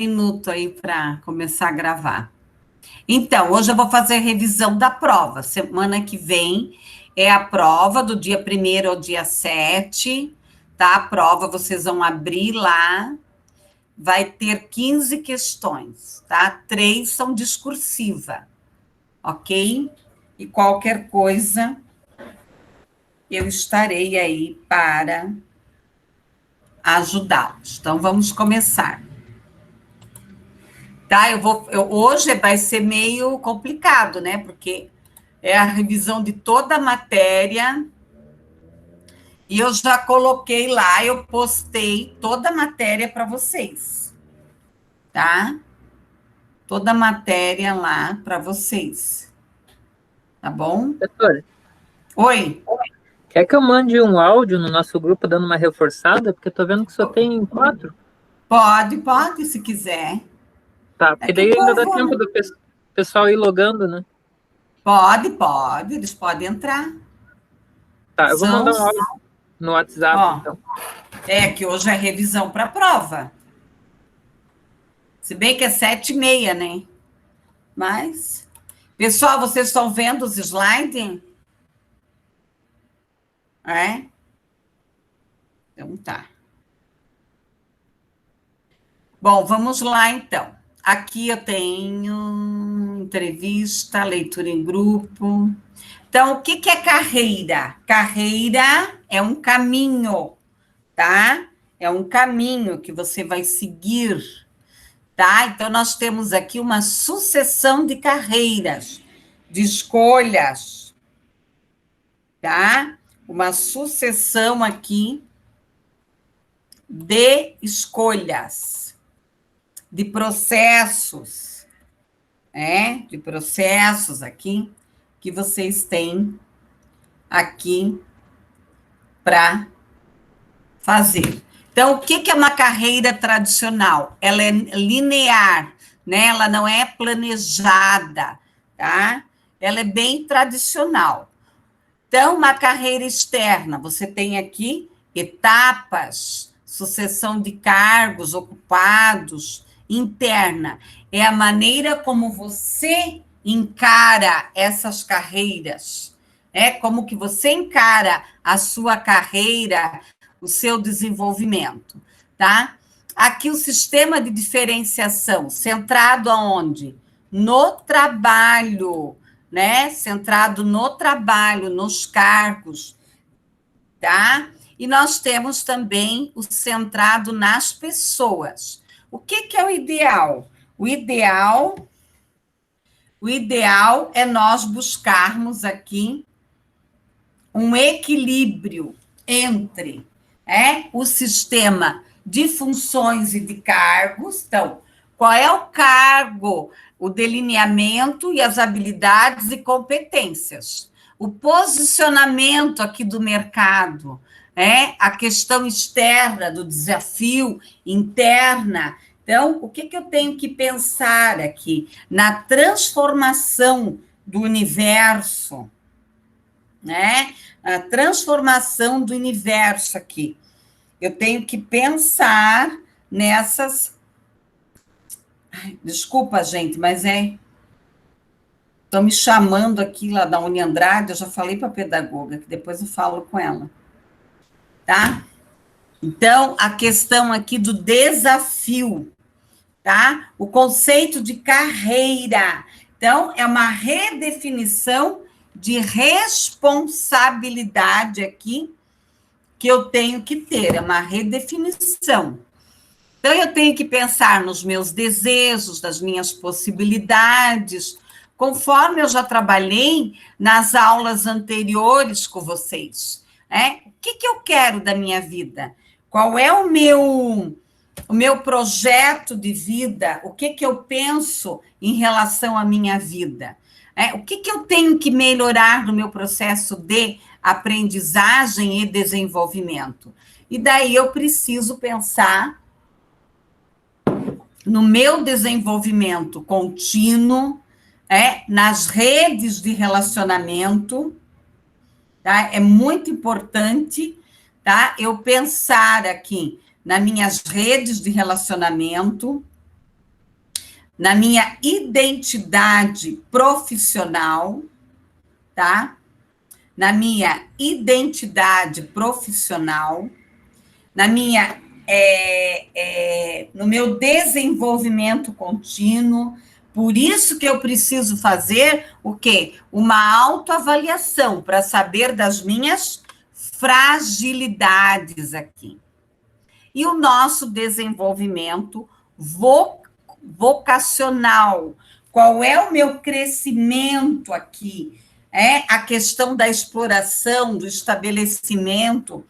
minuto aí para começar a gravar. Então, hoje eu vou fazer a revisão da prova. Semana que vem é a prova do dia 1º ao dia 7, tá? A prova vocês vão abrir lá, vai ter 15 questões, tá? 3 são discursiva, ok? E qualquer coisa, eu estarei aí para ajudá-los. Então, vamos começar. Tá, hoje vai ser meio complicado, né? Porque é a revisão de toda a matéria. E eu já coloquei lá, eu postei toda a matéria para vocês. Tá? Toda a matéria lá para vocês. Tá bom? Doutora, Oi. quer que eu mande um áudio no nosso grupo dando uma reforçada? Porque eu tô vendo que só tem 4. Pode, se quiser. Tá, É porque que o daí ainda dá povo... tempo do pessoal ir logando, né? Pode, eles podem entrar. Tá, eu vou mandar um áudio no WhatsApp, Ó, então. é que hoje é revisão para a prova. Se bem que é 7h30, né? Mas... Pessoal, vocês estão vendo os slides? É? Então tá. Bom, vamos lá então. Aqui eu tenho entrevista, leitura em grupo. Então, o que é carreira? Carreira é um caminho, tá? É um caminho que você vai seguir, tá? Então, nós temos aqui uma sucessão de carreiras, de escolhas, tá? Uma sucessão aqui de escolhas, de processos, né? De processos aqui que vocês têm aqui para fazer. Então, o que é uma carreira tradicional? Ela é linear, né? Ela não é planejada, tá? Ela é bem tradicional. Então, uma carreira externa, você tem aqui etapas, sucessão de cargos ocupados, interna. É a maneira como você encara essas carreiras, como que você encara a sua carreira, o seu desenvolvimento, tá? Aqui o sistema de diferenciação, centrado aonde? No trabalho, né? Centrado no trabalho, nos cargos, tá? E nós temos também o centrado nas pessoas. O que é o ideal? O ideal é nós buscarmos aqui um equilíbrio entre o sistema de funções e de cargos. Então, qual é o cargo, o delineamento e as habilidades e competências. O posicionamento aqui do mercado, a questão externa do desafio, interna. Então, o que eu tenho que pensar aqui? Na transformação do universo, né? A transformação do universo aqui. Eu tenho que pensar nessas... Ai, desculpa, gente, mas estão me chamando aqui lá da Uniandrade, eu já falei para a pedagoga, que depois eu falo com ela. Tá? Então, a questão aqui do desafio, tá? O conceito de carreira. Então, é uma redefinição de responsabilidade aqui que eu tenho que ter, é uma redefinição. Então, eu tenho que pensar nos meus desejos, das minhas possibilidades, conforme eu já trabalhei nas aulas anteriores com vocês. O que eu quero da minha vida? Qual é o meu projeto de vida? O que eu penso em relação à minha vida? O que eu tenho que melhorar no meu processo de aprendizagem e desenvolvimento? E daí eu preciso pensar no meu desenvolvimento contínuo, nas redes de relacionamento, tá? É muito importante, tá? Eu pensar aqui nas minhas redes de relacionamento, na minha identidade profissional, tá? Na minha identidade profissional, na minha, no meu desenvolvimento contínuo. Por isso que eu preciso fazer o quê? Uma autoavaliação para saber das minhas fragilidades aqui. E o nosso desenvolvimento vocacional. Qual é o meu crescimento aqui? A questão da exploração, do estabelecimento,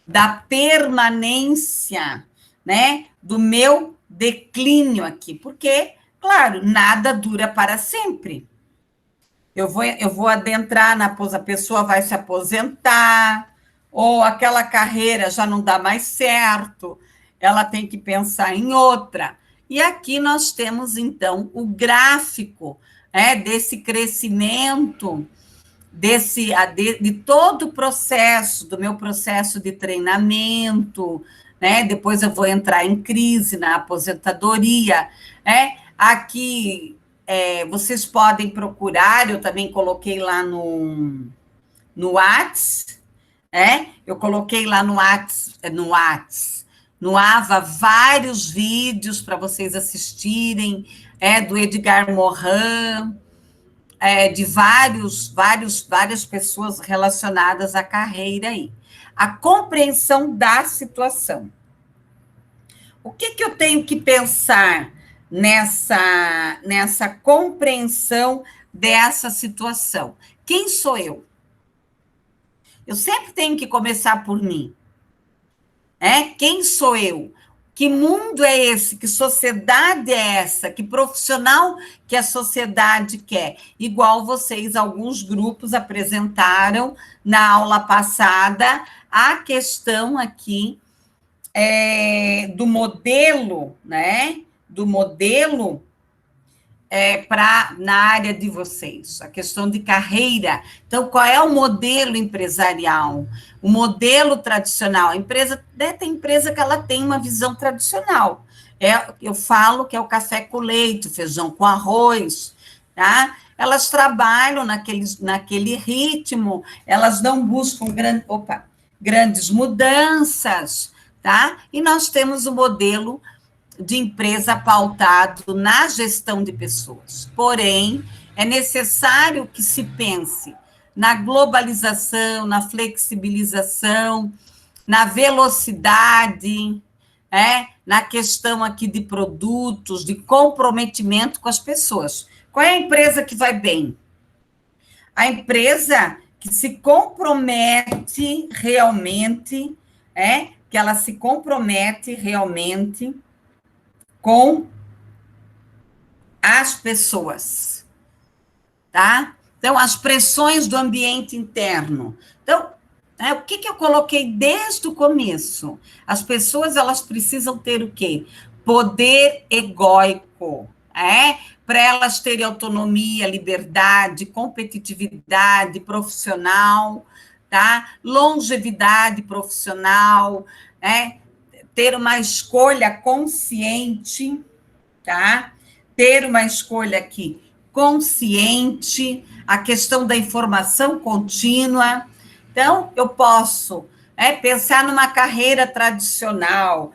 da permanência, né? Do meu declínio aqui. Porque, claro, nada dura para sempre. Eu vou adentrar a pessoa vai se aposentar, ou aquela carreira já não dá mais certo, ela tem que pensar em outra. E aqui nós temos, então, o gráfico desse crescimento, de todo o processo, do meu processo de treinamento, né? Depois eu vou entrar em crise na aposentadoria. Aqui, vocês podem procurar, eu também coloquei lá no Whats, eu coloquei lá no Ava, vários vídeos para vocês assistirem, do Edgar Morin, de várias pessoas relacionadas à carreira aí. A compreensão da situação. O que eu tenho que pensar nessa compreensão dessa situação? Quem sou eu? Eu sempre tenho que começar por mim. Quem sou eu? Que mundo é esse? Que sociedade é essa? Que profissional que a sociedade quer? Igual vocês, alguns grupos apresentaram na aula passada, a questão aqui do modelo, né? Do modelo na área de vocês, a questão de carreira. Então, qual é o modelo empresarial? O modelo tradicional. Tem empresa que ela tem uma visão tradicional. Eu falo que é o café com leite, feijão com arroz, tá? Elas trabalham naquele ritmo, elas não buscam grandes mudanças, tá? E nós temos o modelo de empresa pautado na gestão de pessoas. Porém, é necessário que se pense na globalização, na flexibilização, na velocidade, na questão aqui de produtos, de comprometimento com as pessoas. Qual é a empresa que vai bem? A empresa que se compromete realmente, que ela se compromete realmente com as pessoas, tá? Então, as pressões do ambiente interno. Então, o que eu coloquei desde o começo? As pessoas, elas precisam ter o quê? Poder egóico, para elas terem autonomia, liberdade, competitividade profissional, tá? Longevidade profissional, ter uma escolha consciente, tá? Ter uma escolha aqui consciente, a questão da informação contínua. Então, eu posso pensar numa carreira tradicional,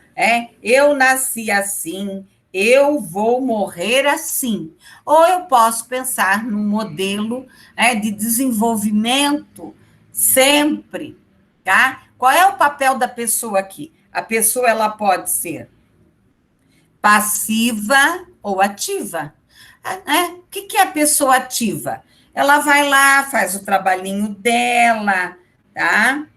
eu nasci assim, eu vou morrer assim. Ou eu posso pensar num modelo de desenvolvimento sempre, tá? Qual é o papel da pessoa aqui? A pessoa, ela pode ser passiva ou ativa. O que é a pessoa ativa? Ela vai lá, faz o trabalhinho dela, tá?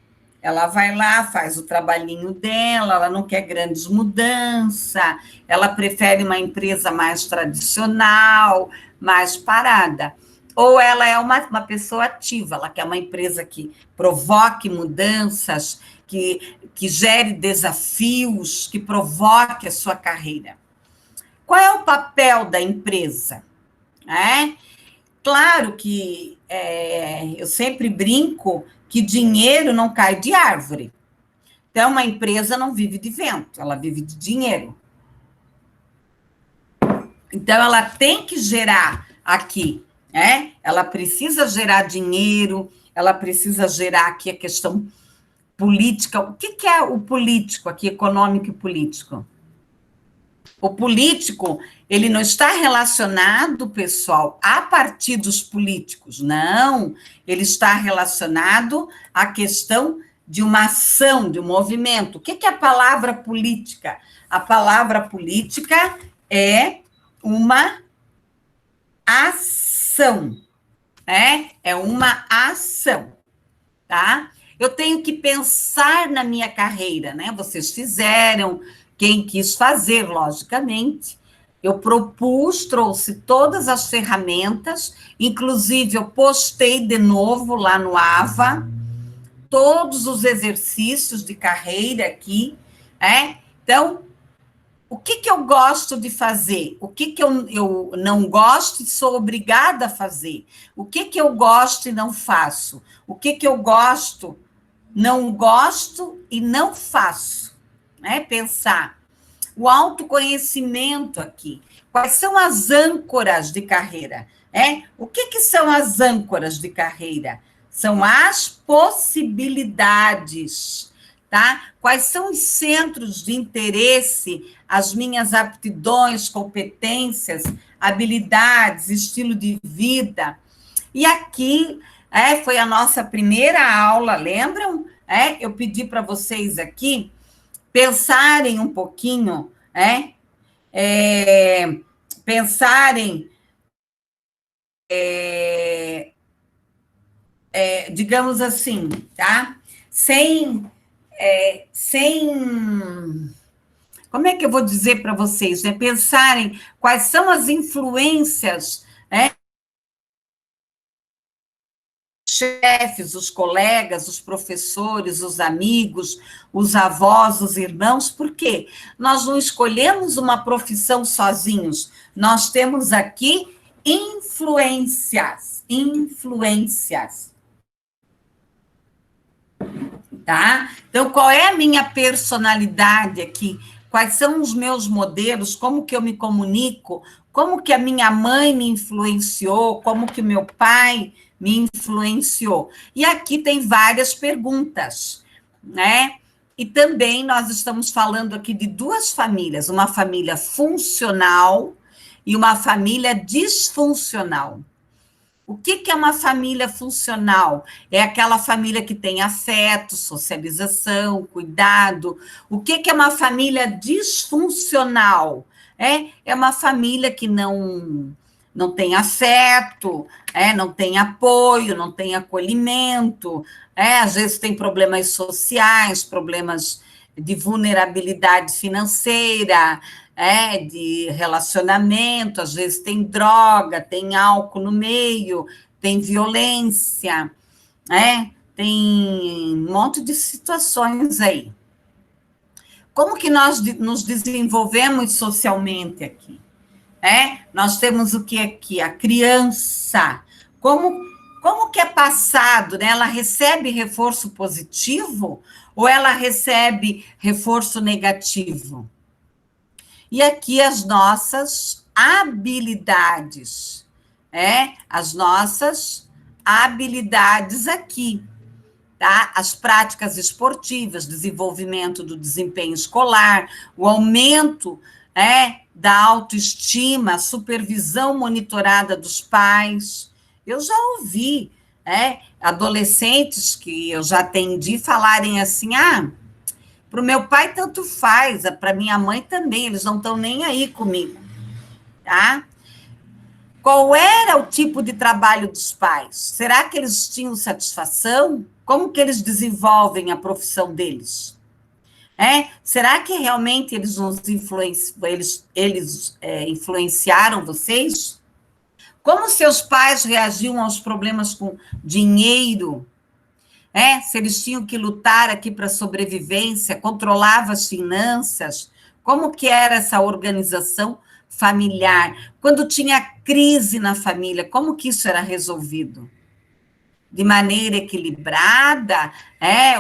Ela vai lá, faz o trabalhinho dela, ela não quer grandes mudanças, ela prefere uma empresa mais tradicional, mais parada. Ou ela é uma pessoa ativa, ela quer uma empresa que provoque mudanças, que gere desafios, que provoque a sua carreira. Qual é o papel da empresa? Claro que eu sempre brinco que dinheiro não cai de árvore. Então, uma empresa não vive de vento, ela vive de dinheiro. Então, ela tem que gerar aqui, né? Ela precisa gerar dinheiro, ela precisa gerar aqui a questão política. O que é o político aqui, econômico e político? O político, ele não está relacionado, pessoal, a partidos políticos, não. Ele está relacionado à questão de uma ação, de um movimento. O que é a palavra política? A palavra política é uma ação, né? É uma ação, tá? Eu tenho que pensar na minha carreira, né? Vocês fizeram, quem quis fazer, logicamente. Eu propus, trouxe todas as ferramentas, inclusive eu postei de novo lá no AVA, todos os exercícios de carreira aqui, né? Então, o que eu gosto de fazer? O que eu não gosto e sou obrigada a fazer? O que eu gosto e não faço? O que eu gosto, não gosto e não faço? Né? Pensar. O autoconhecimento aqui. Quais são as âncoras de carreira? O que são as âncoras de carreira? São as possibilidades, tá? Quais são os centros de interesse, as minhas aptidões, competências, habilidades, estilo de vida. E aqui foi a nossa primeira aula, lembram? Eu pedi para vocês aqui pensarem um pouquinho, pensarem, digamos assim, tá? Sem, como é que eu vou dizer para vocês? Pensarem quais são as influências, chefes, os colegas, os professores, os amigos, os avós, os irmãos, por quê? Nós não escolhemos uma profissão sozinhos, nós temos aqui influências, tá? Então, qual é a minha personalidade aqui? Quais são os meus modelos? Como que eu me comunico? Como que a minha mãe me influenciou? Como que o meu pai me influenciou? E aqui tem várias perguntas, né? E também nós estamos falando aqui de duas famílias, uma família funcional e uma família disfuncional. O que é uma família funcional? É aquela família que tem afeto, socialização, cuidado. O que é uma família disfuncional? É uma família que não tem afeto, não tem apoio, não tem acolhimento, às vezes tem problemas sociais, problemas de vulnerabilidade financeira, de relacionamento, às vezes tem droga, tem álcool no meio, tem violência, tem um monte de situações aí. Como que nós nos desenvolvemos socialmente aqui? Nós temos o que aqui? A criança. Como que é passado, né? Ela recebe reforço positivo ou ela recebe reforço negativo? E aqui as nossas habilidades, as nossas habilidades aqui, tá? As práticas esportivas, desenvolvimento do desempenho escolar, o aumento, da autoestima, a supervisão monitorada dos pais. Eu já ouvi, adolescentes que eu já atendi falarem assim, para o meu pai, tanto faz, para minha mãe também, eles não estão nem aí comigo, tá? Qual era o tipo de trabalho dos pais? Será que eles tinham satisfação? Como que eles desenvolvem a profissão deles? Será que realmente eles influenciaram vocês? Como seus pais reagiam aos problemas com dinheiro? Se eles tinham que lutar aqui para a sobrevivência, controlava as finanças, como que era essa organização familiar? Quando tinha crise na família, como que isso era resolvido? De maneira equilibrada,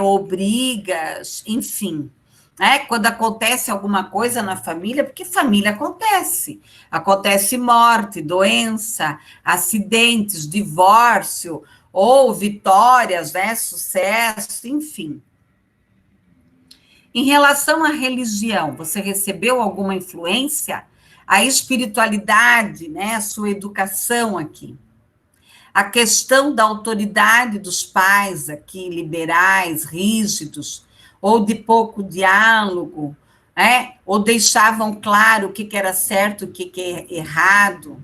ou brigas, enfim. né? Quando acontece alguma coisa na família, porque família acontece. Acontece morte, doença, acidentes, divórcio, ou vitórias, né? Sucesso, enfim. Em relação à religião, você recebeu alguma influência? A espiritualidade, né? A sua educação aqui. A questão da autoridade dos pais aqui, liberais, rígidos, ou de pouco diálogo, né? Ou deixavam claro o que era certo, o que é errado,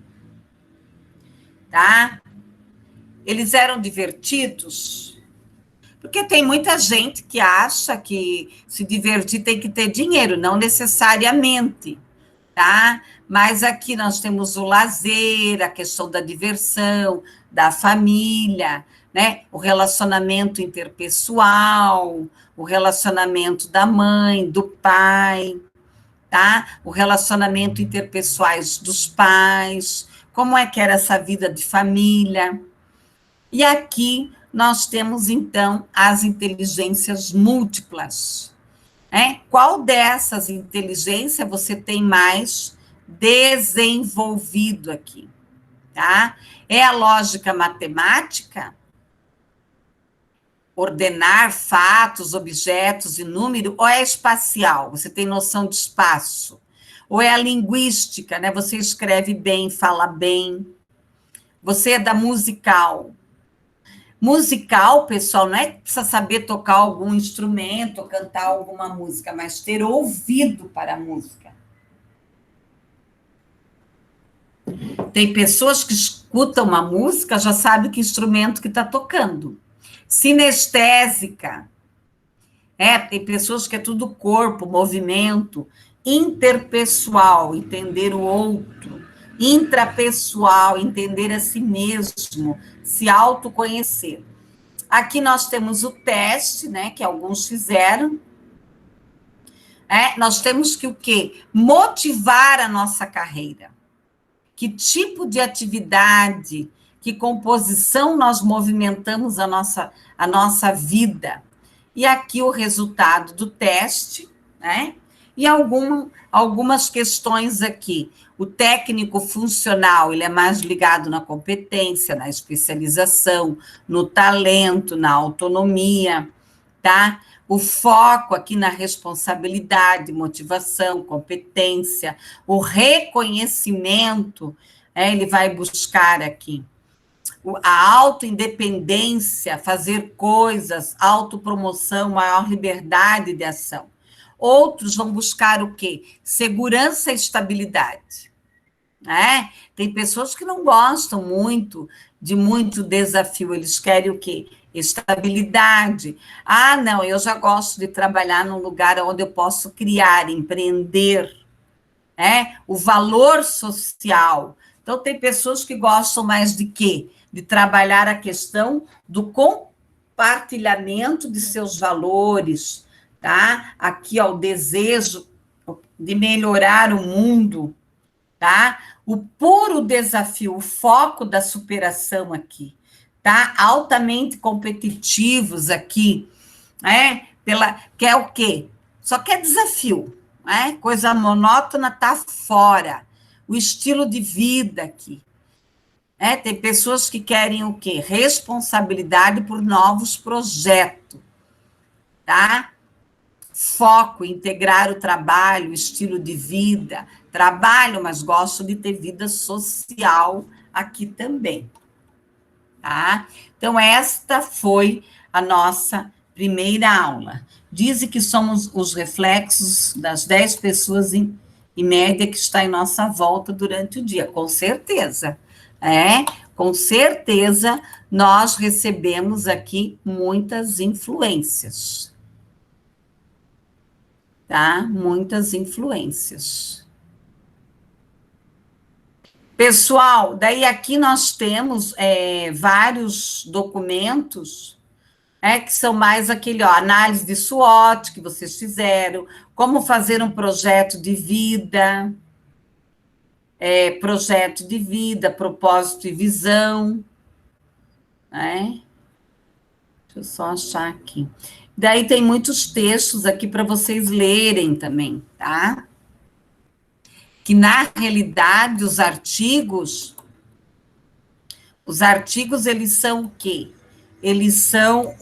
tá? Eles eram divertidos, porque tem muita gente que acha que se divertir tem que ter dinheiro, não necessariamente, tá? Mas aqui nós temos o lazer, a questão da diversão, da família, né? O relacionamento interpessoal, o relacionamento da mãe, do pai, tá? O relacionamento interpessoais dos pais, como é que era essa vida de família. E aqui nós temos, então, as inteligências múltiplas. Qual dessas inteligências você tem mais desenvolvido aqui? Tá? É a lógica matemática? Ordenar fatos, objetos e número? Ou é espacial? Você tem noção de espaço? Ou é a linguística, né? Você escreve bem, fala bem. Você é da musical. Musical, pessoal, não é que precisa saber tocar algum instrumento, cantar alguma música, mas ter ouvido para a música. Tem pessoas que escutam uma música, já sabe que instrumento que está tocando. Sinestésica. Tem pessoas que é tudo corpo, movimento. Interpessoal, entender o outro. Intrapessoal, entender a si mesmo, se autoconhecer. Aqui nós temos o teste, né, que alguns fizeram. Nós temos que o quê? Motivar a nossa carreira. Que tipo de atividade, que composição nós movimentamos a nossa vida. E aqui o resultado do teste, né? E algumas questões aqui. O técnico funcional, ele é mais ligado na competência, na especialização, no talento, na autonomia, tá? O foco aqui na responsabilidade, motivação, competência, o reconhecimento, ele vai buscar aqui. A autoindependência, fazer coisas, autopromoção, maior liberdade de ação. Outros vão buscar o quê? Segurança e estabilidade. Tem pessoas que não gostam de muito desafio, eles querem o quê? Estabilidade. Ah, não, eu já gosto de trabalhar num lugar onde eu posso criar, empreender, o valor social. Então, tem pessoas que gostam mais de quê? De trabalhar a questão do compartilhamento de seus valores, tá? Aqui, ó, o desejo de melhorar o mundo, tá? O puro desafio, o foco da superação aqui, tá? Altamente competitivos aqui, quer o quê? Só quer desafio, coisa monótona tá fora. O estilo de vida aqui. Tem pessoas que querem o quê? Responsabilidade por novos projetos, tá? Foco, integrar o trabalho, o estilo de vida. Trabalho, mas gosto de ter vida social aqui também, tá? Então, esta foi a nossa primeira aula. Dizem que somos os reflexos das 10 pessoas em média que está em nossa volta durante o dia, com certeza. Com certeza nós recebemos aqui muitas influências. Tá? Muitas influências. Pessoal, daí aqui nós temos vários documentos que são mais aquele, ó, análise de SWOT que vocês fizeram, como fazer um projeto de vida, propósito e visão, Deixa eu só achar aqui. Daí tem muitos textos aqui para vocês lerem também, tá? Que, na realidade, os artigos, eles são o quê? Eles são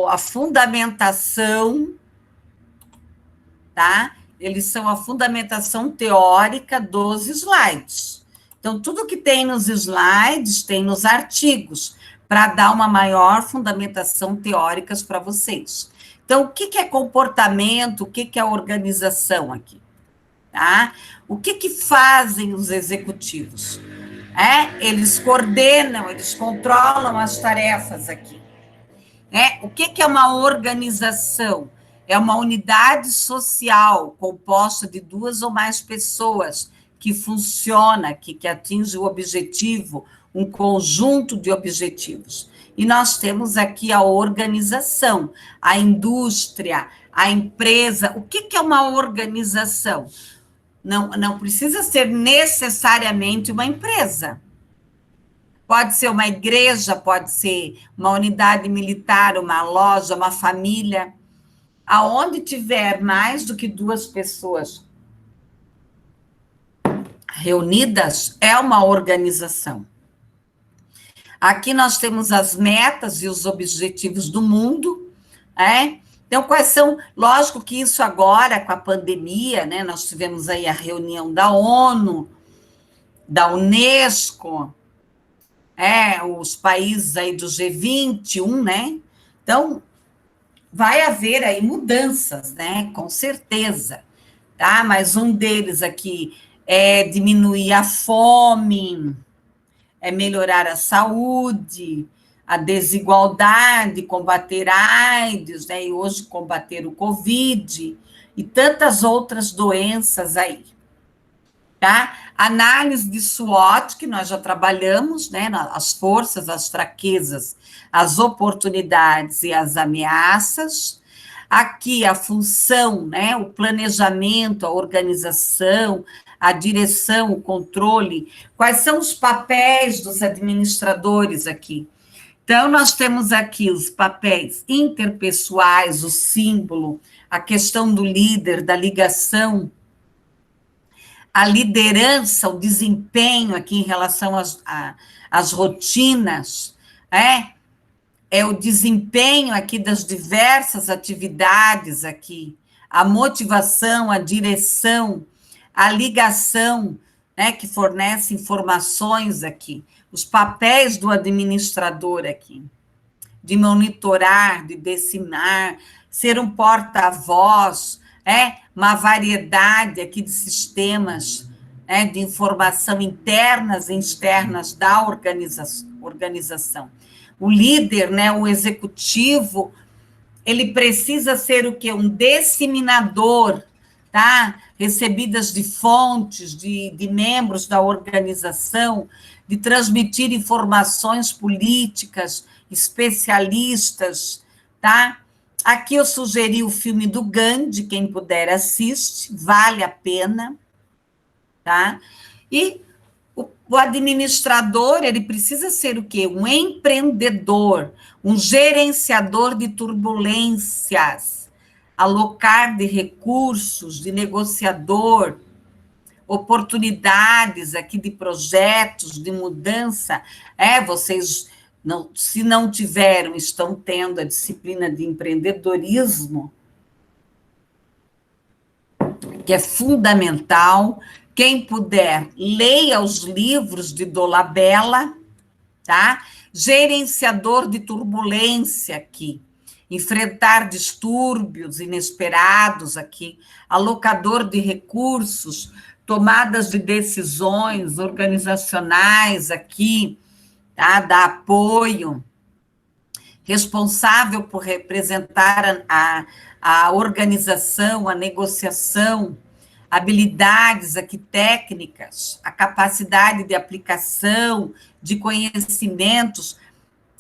a fundamentação, tá? Eles são a fundamentação teórica dos slides. Então, tudo que tem nos slides tem nos artigos, para dar uma maior fundamentação teórica para vocês. Então, o que é comportamento, o que é organização aqui? Tá? O que fazem os executivos? Eles coordenam, eles controlam as tarefas aqui. O que é uma organização? É uma unidade social composta de 2 ou mais pessoas que funciona, que atinge o objetivo, um conjunto de objetivos. E nós temos aqui a organização, a indústria, a empresa. O que é uma organização? Não precisa ser necessariamente uma empresa. Pode ser uma igreja, pode ser uma unidade militar, uma loja, uma família. Aonde tiver mais do que 2 pessoas reunidas, é uma organização. Aqui nós temos as metas e os objetivos do mundo, Então, quais são? Lógico que isso agora, com a pandemia, né? Nós tivemos aí a reunião da ONU, da Unesco, os países aí do G21, né? Então, vai haver aí mudanças, né? Com certeza, tá? Mas um deles aqui é diminuir a fome, é melhorar a saúde, a desigualdade, combater a AIDS, né? E hoje combater o Covid e tantas outras doenças aí, tá? Análise de SWOT, que nós já trabalhamos, né? As forças, as fraquezas, as oportunidades e as ameaças. Aqui a função, né? O planejamento, a organização, a direção, o controle. Quais são os papéis dos administradores aqui? Então, nós temos aqui os papéis interpessoais, o símbolo, a questão do líder, da ligação, a liderança, o desempenho aqui em relação às rotinas, é o desempenho aqui das diversas atividades aqui, a motivação, a direção, a ligação, né, que fornece informações aqui, os papéis do administrador aqui, de monitorar, de disseminar, ser um porta-voz, uma variedade aqui de sistemas, de informação internas e externas da organização. O líder, né, o executivo, ele precisa ser o quê? Um disseminador, tá? Recebidas de fontes, de membros da organização, de transmitir informações políticas, especialistas, tá? Aqui eu sugeri o filme do Gandhi, quem puder assiste, vale a pena, tá? E o administrador, ele precisa ser o quê? Um empreendedor, um gerenciador de turbulências, alocar de recursos, de negociador, oportunidades aqui de projetos, de mudança. Vocês, se não tiveram, estão tendo a disciplina de empreendedorismo, que é fundamental. Quem puder, leia os livros de Dolabella, tá? Gerenciador de turbulência aqui, enfrentar distúrbios inesperados aqui, alocador de recursos, tomadas de decisões organizacionais aqui, tá? Dar apoio, responsável por representar a organização, a negociação, habilidades aqui técnicas, a capacidade de aplicação, de conhecimentos.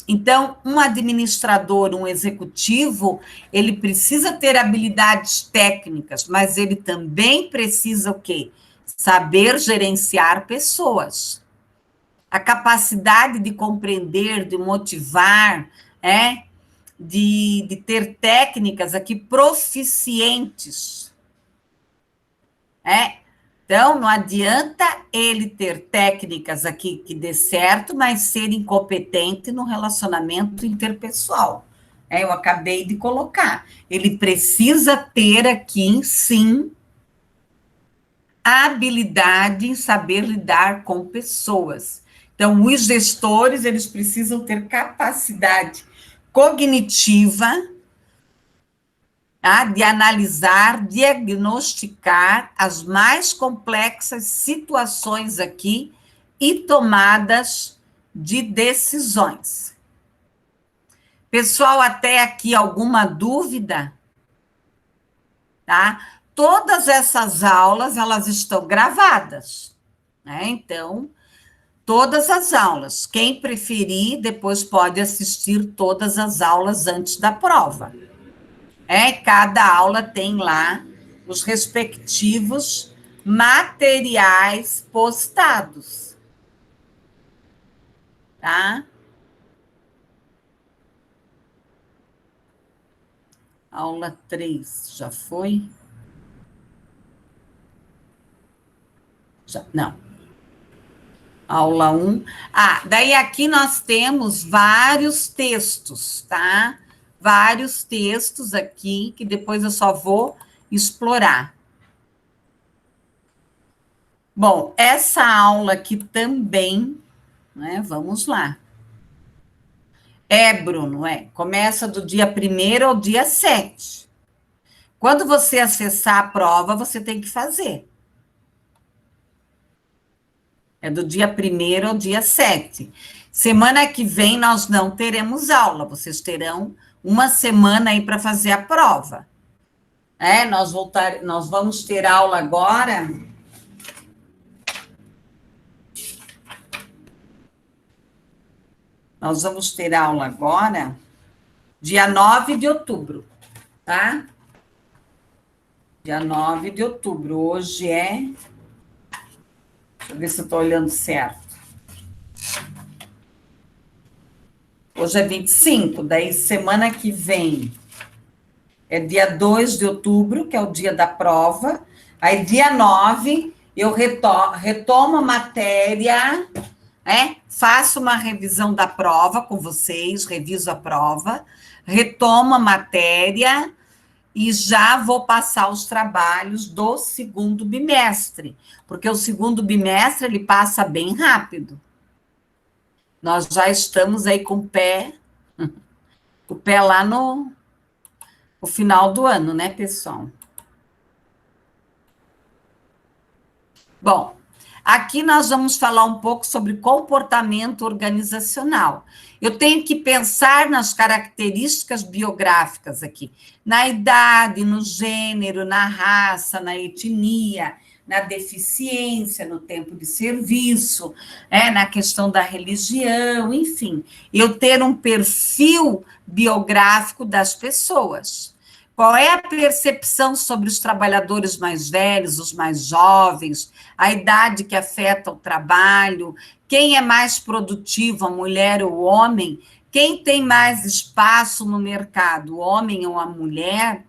Então, um administrador, um executivo, ele precisa ter habilidades técnicas, mas ele também precisa o quê? saber gerenciar pessoas. A capacidade de compreender, de motivar, de ter técnicas aqui proficientes. Então, não adianta ele ter técnicas aqui que dê certo, mas ser incompetente no relacionamento interpessoal. Eu acabei de colocar. Ele precisa ter aqui, sim, a habilidade em saber lidar com pessoas. Então, os gestores, eles precisam ter capacidade cognitiva, tá? De analisar, diagnosticar as mais complexas situações aqui e tomadas de decisões. Pessoal, até aqui alguma dúvida? Tá? Todas essas aulas, elas estão gravadas, né? Então, todas as aulas. Quem preferir, depois pode assistir todas as aulas antes da prova. Cada aula tem lá os respectivos materiais postados. Tá? Aula 3, já foi? Já, não. Aula 1. Daí aqui nós temos vários textos, tá? Vários textos aqui, que depois eu só vou explorar. Bom, essa aula aqui também, né? Vamos lá. Bruno, começa do dia 1º ao dia 7. Quando você acessar a prova, você tem que fazer. É do dia 1º ao dia 7. Semana que vem nós não teremos aula, vocês terão uma semana aí para fazer a prova. Nós vamos ter aula agora. Nós vamos ter aula agora, dia 9 de outubro, tá? Dia 9 de outubro. Hoje é... Deixa eu ver se eu estou olhando certo. Hoje é 25, daí semana que vem é dia 2 de outubro, que é o dia da prova. Aí dia 9 eu retomo a matéria, faço uma revisão da prova com vocês, reviso a prova, retomo a matéria e já vou passar os trabalhos do segundo bimestre, porque o segundo bimestre ele passa bem rápido. Nós já estamos aí com o pé lá no final do ano, né, pessoal? Bom, aqui nós vamos falar um pouco sobre comportamento organizacional. Eu tenho que pensar nas características biográficas aqui, na idade, no gênero, na raça, na etnia, na deficiência, no tempo de serviço, na questão da religião, enfim. Eu ter um perfil biográfico das pessoas. Qual é a percepção sobre os trabalhadores mais velhos, os mais jovens, a idade que afeta o trabalho, quem é mais produtivo, a mulher ou o homem, quem tem mais espaço no mercado, o homem ou a mulher?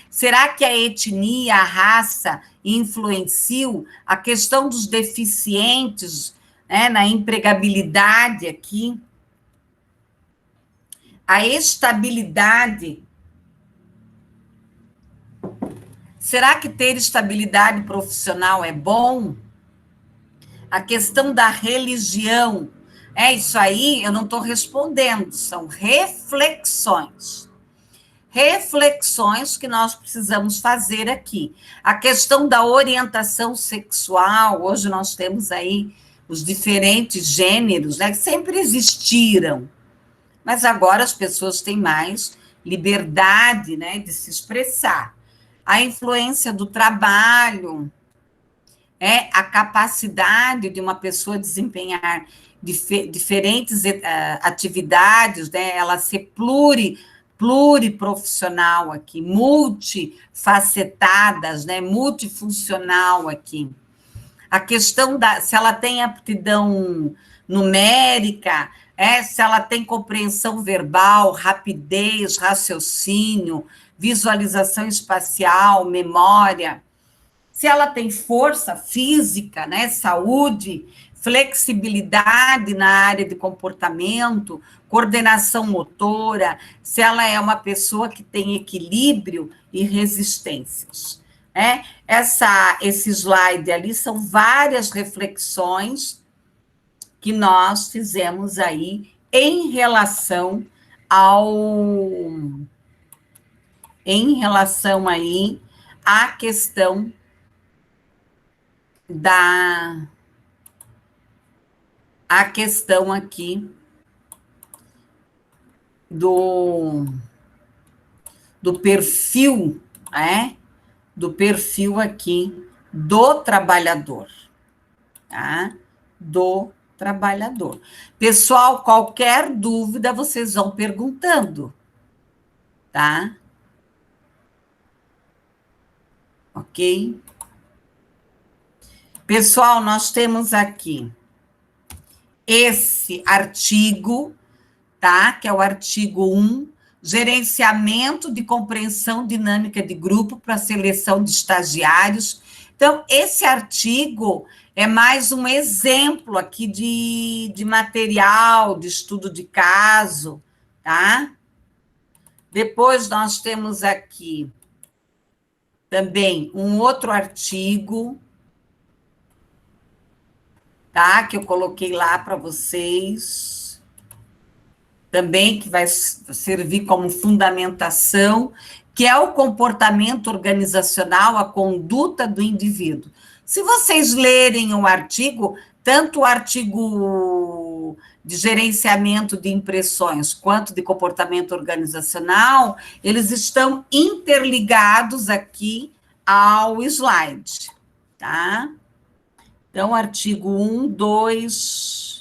Será que a etnia, a raça influenciam a questão dos deficientes, na empregabilidade aqui? A estabilidade. Será que ter estabilidade profissional é bom? A questão da religião. Isso aí eu não estou respondendo, são reflexões. Reflexões que nós precisamos fazer aqui. A questão da orientação sexual, hoje nós temos aí os diferentes gêneros, que sempre existiram, mas agora as pessoas têm mais liberdade, de se expressar. A influência do trabalho, a capacidade de uma pessoa diferentes atividades, ela ser pluriprofissional aqui, multifacetadas, né? Multifuncional aqui. A questão se ela tem aptidão numérica, se ela tem compreensão verbal, rapidez, raciocínio, visualização espacial, memória, se ela tem força física, né, saúde, flexibilidade na área de comportamento, coordenação motora, se ela é uma pessoa que tem equilíbrio e resistências. Esse slide ali são várias reflexões que nós fizemos aí em relação aí à questão aqui do perfil, do perfil aqui do trabalhador, tá? Do trabalhador. Pessoal, qualquer dúvida, vocês vão perguntando, tá? Ok? Pessoal, nós temos aqui esse artigo, tá? Que é o artigo 1, gerenciamento de compreensão dinâmica de grupo para seleção de estagiários. Então, esse artigo é mais um exemplo aqui de material, de estudo de caso, tá? Depois nós temos aqui também um outro artigo, tá? Que eu coloquei lá para vocês, também que vai servir como fundamentação, que é o comportamento organizacional, a conduta do indivíduo. Se vocês lerem o artigo, tanto o artigo de gerenciamento de impressões quanto de comportamento organizacional, eles estão interligados aqui ao slide, tá? Então, artigo 1, 2...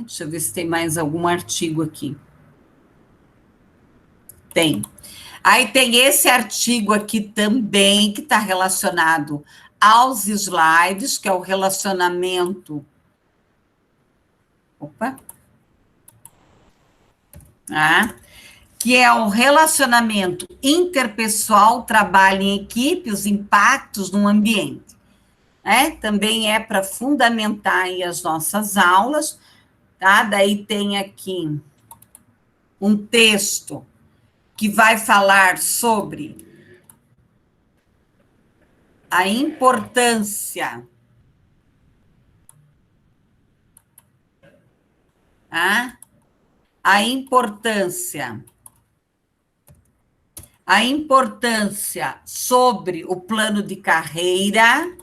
deixa eu ver se tem mais algum artigo aqui. Tem. Aí tem esse artigo aqui também, que está relacionado aos slides, que é o relacionamento... Opa! Que é o relacionamento interpessoal, trabalho em equipe, os impactos no ambiente. Também é para fundamentar aí as nossas aulas, tá? Daí tem aqui um texto que vai falar sobre a importância, a importância sobre o plano de carreira,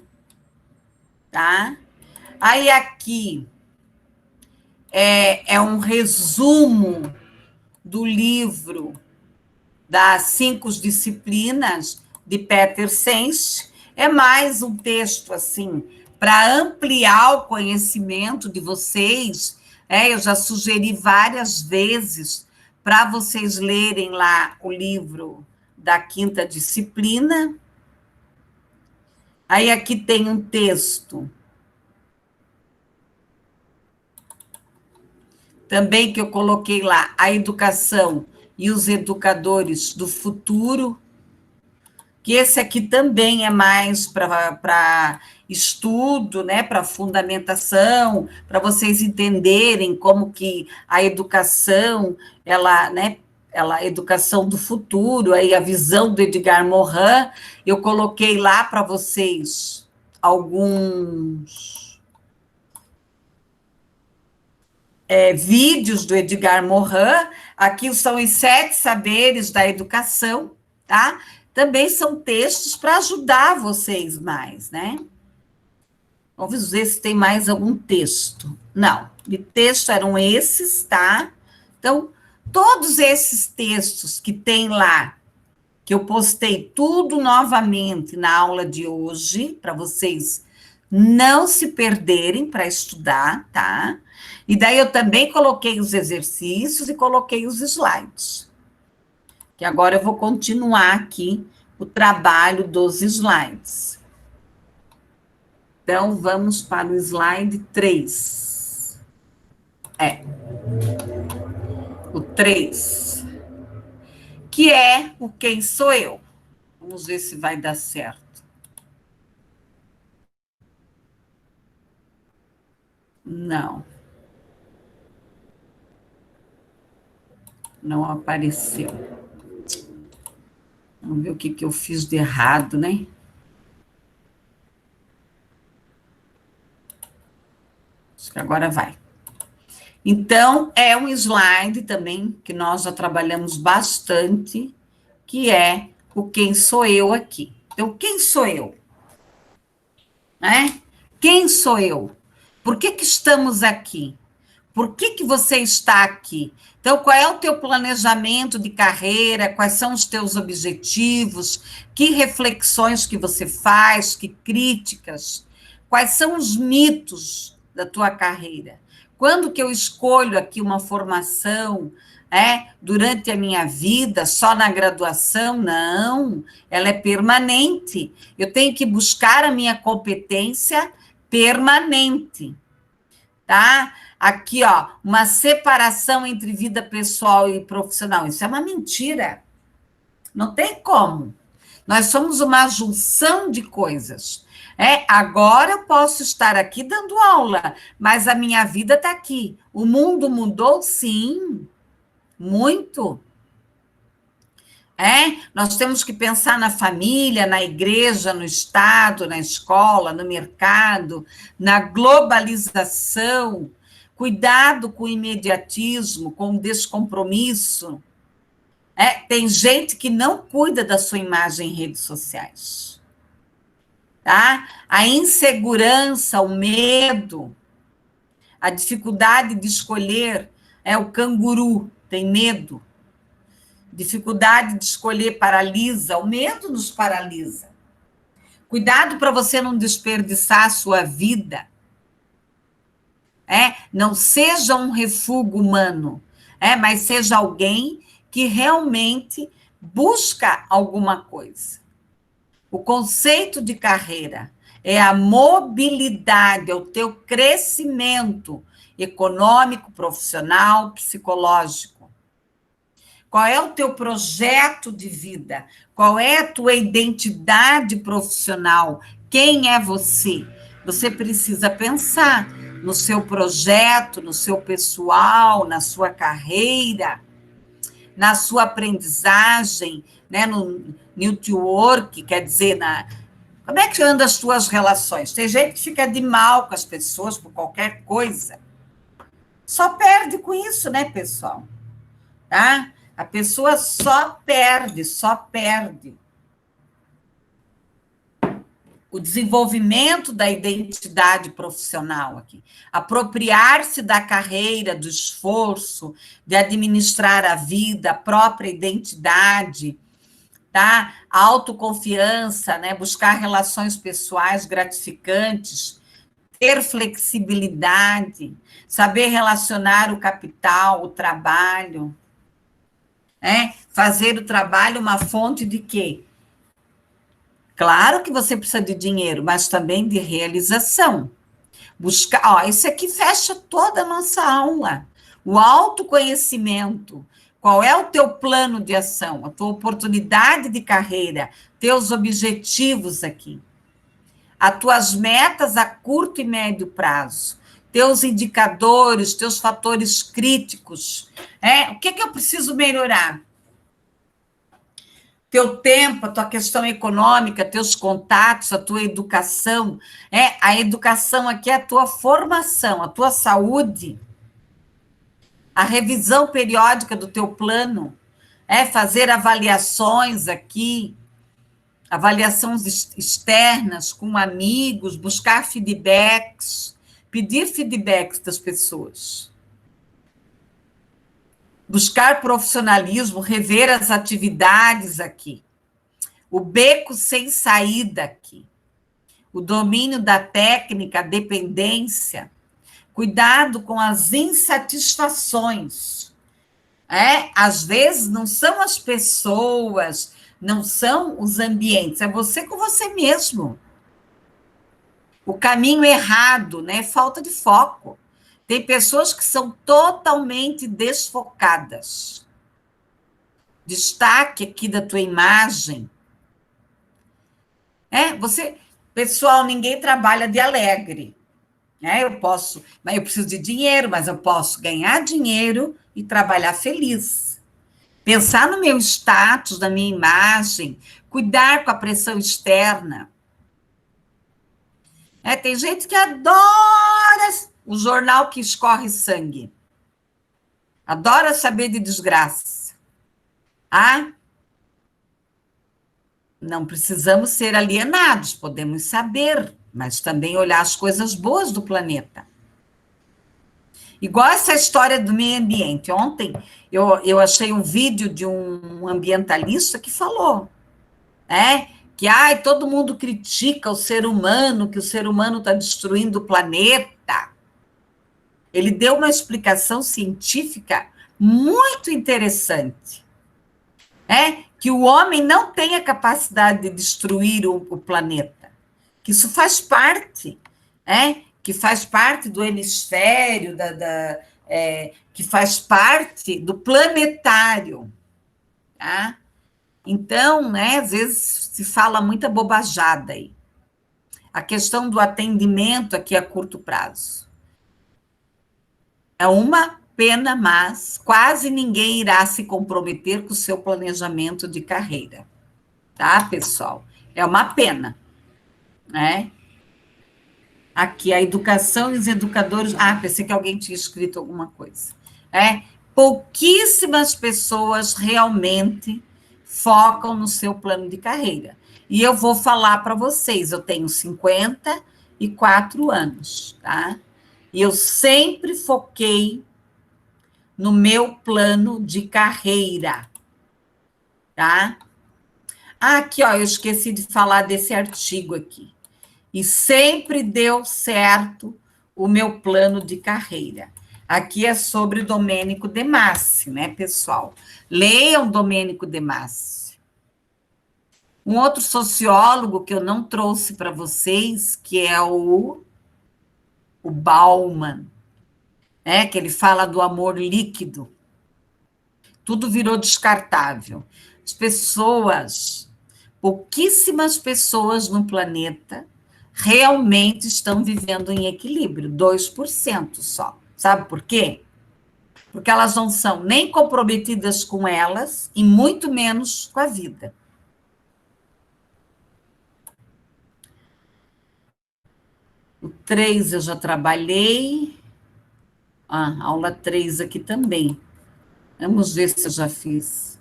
tá? Aí aqui é um resumo do livro das 5 disciplinas de Peter Senge. É mais um texto, assim, para ampliar o conhecimento de vocês. Eu já sugeri várias vezes para vocês lerem lá o livro da 5ª disciplina. Aí aqui tem um texto também que eu coloquei lá, a educação e os educadores do futuro, que esse aqui também é mais para estudo, né, para fundamentação, para vocês entenderem como que a educação, a educação do futuro, aí a visão do Edgar Morin, eu coloquei lá para vocês alguns vídeos do Edgar Morin. Aqui são os 7 saberes da educação, tá? Também são textos para ajudar vocês mais, né? Vamos ver se tem mais algum texto. Não, de texto eram esses, tá? Então, todos esses textos que tem lá, que eu postei tudo novamente na aula de hoje, para vocês não se perderem para estudar, tá? E daí eu também coloquei os exercícios e coloquei os slides. Que agora eu vou continuar aqui o trabalho dos slides. Então, vamos para o slide 3. O 3. Que é o quem sou eu. Vamos ver se vai dar certo. Não. Não apareceu. Vamos ver o que eu fiz de errado, né? Acho que agora vai. Então, é um slide também que nós já trabalhamos bastante, que é o quem sou eu aqui. Então, quem sou eu? Né? Quem sou eu? Por que estamos aqui? Por que você está aqui? Então, qual é o teu planejamento de carreira? Quais são os teus objetivos? Que reflexões que você faz? Que críticas? Quais são os mitos da tua carreira? Quando que eu escolho aqui uma formação, durante a minha vida, só na graduação? Não, ela é permanente. Eu tenho que buscar a minha competência permanente, tá? Aqui, ó, uma separação entre vida pessoal e profissional. Isso é uma mentira. Não tem como. Nós somos uma junção de coisas. Agora eu posso estar aqui dando aula, mas a minha vida está aqui. O mundo mudou, sim, muito. Nós temos que pensar na família, na igreja, no Estado, na escola, no mercado, na globalização. Cuidado com o imediatismo, com o descompromisso. Tem gente que não cuida da sua imagem em redes sociais. Tá? A insegurança, o medo, a dificuldade de escolher, o canguru tem medo. Dificuldade de escolher paralisa, o medo nos paralisa. Cuidado para você não desperdiçar a sua vida. Não seja um refúgio humano, mas seja alguém que realmente busca alguma coisa. O conceito de carreira é a mobilidade, é o teu crescimento econômico, profissional, psicológico. Qual é o teu projeto de vida? Qual é a tua identidade profissional? Quem é você? Você precisa pensar no seu projeto, no seu pessoal, na sua carreira, na sua aprendizagem, né? No network, quer dizer, como é que andam as suas relações? Tem gente que fica de mal com as pessoas por qualquer coisa. Só perde com isso, né, pessoal? Tá? A pessoa só perde, só perde. O desenvolvimento da identidade profissional aqui. Apropriar-se da carreira, do esforço, de administrar a vida, a própria identidade, tá? A autoconfiança, né? Buscar relações pessoais gratificantes, ter flexibilidade, saber relacionar o capital, o trabalho, fazer o trabalho uma fonte de quê? Claro que você precisa de dinheiro, mas também de realização. Buscar, isso aqui fecha toda a nossa aula. O autoconhecimento. Qual é o teu plano de ação, a tua oportunidade de carreira, teus objetivos aqui, as tuas metas a curto e médio prazo, teus indicadores, teus fatores críticos. O que eu preciso melhorar? Teu tempo, a tua questão econômica, teus contatos, a tua educação. A educação aqui é a tua formação, a tua saúde, a revisão periódica do teu plano, fazer avaliações aqui, avaliações externas com amigos, buscar feedbacks, pedir feedbacks das pessoas. Buscar profissionalismo, rever as atividades aqui. O beco sem saída aqui. o domínio da técnica, a dependência, cuidado com as insatisfações. Às vezes não são as pessoas, não são os ambientes, é você com você mesmo. O caminho errado, né? Falta de foco. Tem pessoas que são totalmente desfocadas. Destaque aqui da tua imagem. Pessoal, ninguém trabalha de alegre. Eu preciso de dinheiro, mas eu posso ganhar dinheiro e trabalhar feliz. Pensar no meu status, na minha imagem, cuidar com a pressão externa. Tem gente que adora o jornal que escorre sangue. Adora saber de desgraça. Não precisamos ser alienados, podemos saber, mas também olhar as coisas boas do planeta. Igual essa história do meio ambiente. Ontem eu achei um vídeo de um ambientalista que falou, que todo mundo critica o ser humano, que o ser humano está destruindo o planeta. Ele deu uma explicação científica muito interessante. Que o homem não tem a capacidade de destruir o planeta, que isso faz parte, que faz parte do hemisfério, que faz parte do planetário. Tá? Então, às vezes se fala muita bobajada aí. A questão do atendimento aqui a curto prazo. É uma pena, mas quase ninguém irá se comprometer com o seu planejamento de carreira. Tá, pessoal? É uma pena, Aqui, a educação e os educadores... pensei que alguém tinha escrito alguma coisa. Pouquíssimas pessoas realmente focam no seu plano de carreira. E eu vou falar para vocês, eu tenho 54 anos, tá? E eu sempre foquei no meu plano de carreira, tá? Aqui, eu esqueci de falar desse artigo aqui. E sempre deu certo o meu plano de carreira. Aqui é sobre Domênico De Masi, né, pessoal? Leiam Domênico De Masi. Um outro sociólogo que eu não trouxe para vocês, que é o Bauman, que ele fala do amor líquido. Tudo virou descartável. As pessoas, pouquíssimas pessoas no planeta realmente estão vivendo em equilíbrio, 2% só. Sabe por quê? Porque elas não são nem comprometidas com elas e muito menos com a vida. O 3 eu já trabalhei. Aula 3 aqui também. Vamos ver se eu já fiz.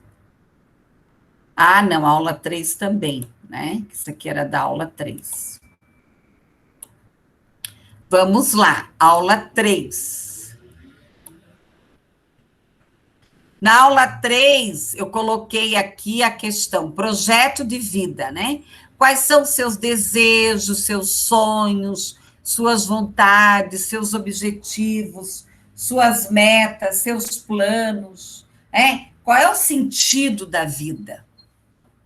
Não, aula 3 também, né? Isso aqui era da aula 3. Vamos lá, aula 3. Na aula 3, eu coloquei aqui a questão projeto de vida, né? Quais são os seus desejos, seus sonhos, suas vontades, seus objetivos, suas metas, seus planos, Qual é o sentido da vida?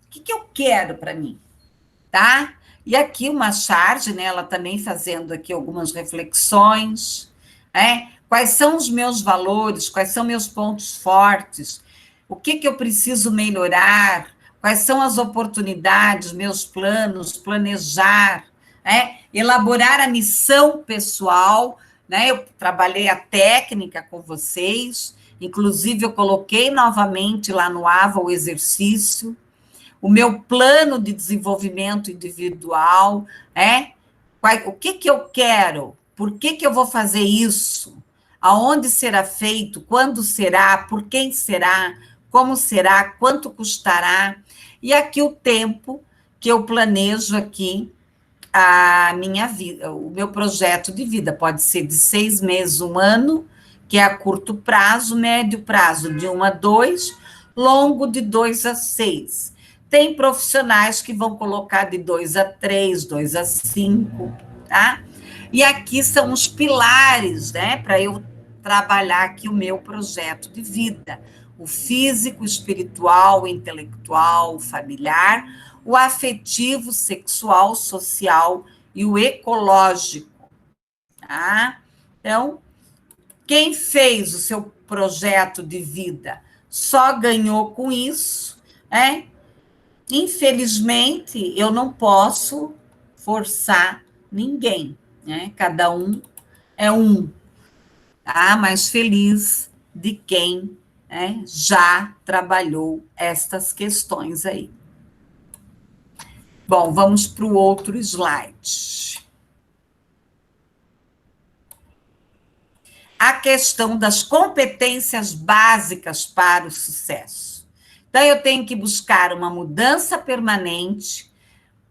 O que eu quero para mim, tá? E aqui uma charge, né? Ela também fazendo aqui algumas reflexões, Quais são os meus valores? Quais são meus pontos fortes? O que eu preciso melhorar? Quais são as oportunidades, meus planos, planejar, elaborar a missão pessoal, Eu trabalhei a técnica com vocês, inclusive eu coloquei novamente lá no AVA o exercício, o meu plano de desenvolvimento individual, O que eu quero? Por que eu vou fazer isso? Aonde será feito? Quando será? Por quem será? Como será? Quanto custará? E aqui o tempo que eu planejo aqui a minha vida, o meu projeto de vida. Pode ser de 6 meses, 1 ano, que é a curto prazo, médio prazo de 1 a 2, longo de 2 a 6. Tem profissionais que vão colocar de 2 a 3, 2 a 5, tá? E aqui são os pilares, né, para eu trabalhar aqui o meu projeto de vida. O físico, o espiritual, o intelectual, o familiar, o afetivo, sexual, social e o ecológico, tá? Então, quem fez o seu projeto de vida só ganhou com isso, né? Infelizmente, eu não posso forçar ninguém, né? Cada um é um, tá? Mais feliz de quem, né, já trabalhou estas questões aí. Bom, vamos para o outro slide. A questão das competências básicas para o sucesso. Então, eu tenho que buscar uma mudança permanente,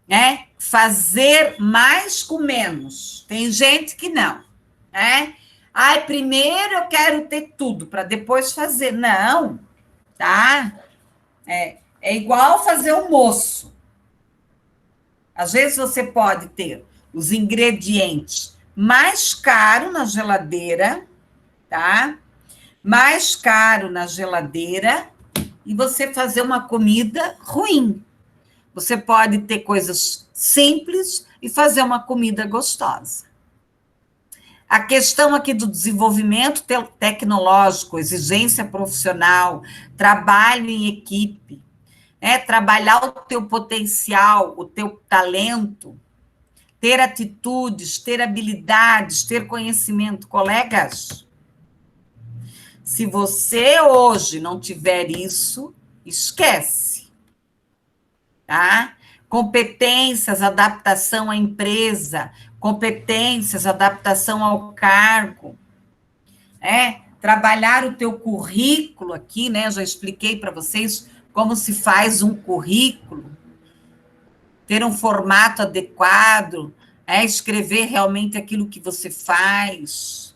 né? Fazer mais com menos. Tem gente que não, né? Ai, primeiro eu quero ter tudo para depois fazer. Não, tá? É igual fazer almoço. Às vezes você pode ter os ingredientes mais caros na geladeira, tá? Mais caro na geladeira e você fazer uma comida ruim. Você pode ter coisas simples e fazer uma comida gostosa. A questão aqui do desenvolvimento tecnológico, exigência profissional, trabalho em equipe, né? Trabalhar o teu potencial, o teu talento, ter atitudes, ter habilidades, ter conhecimento. Colegas, se você hoje não tiver isso, esquece, tá? Competências, adaptação à empresa, competências, adaptação ao cargo, trabalhar o teu currículo aqui, né? Já expliquei para vocês como se faz um currículo, ter um formato adequado, escrever realmente aquilo que você faz.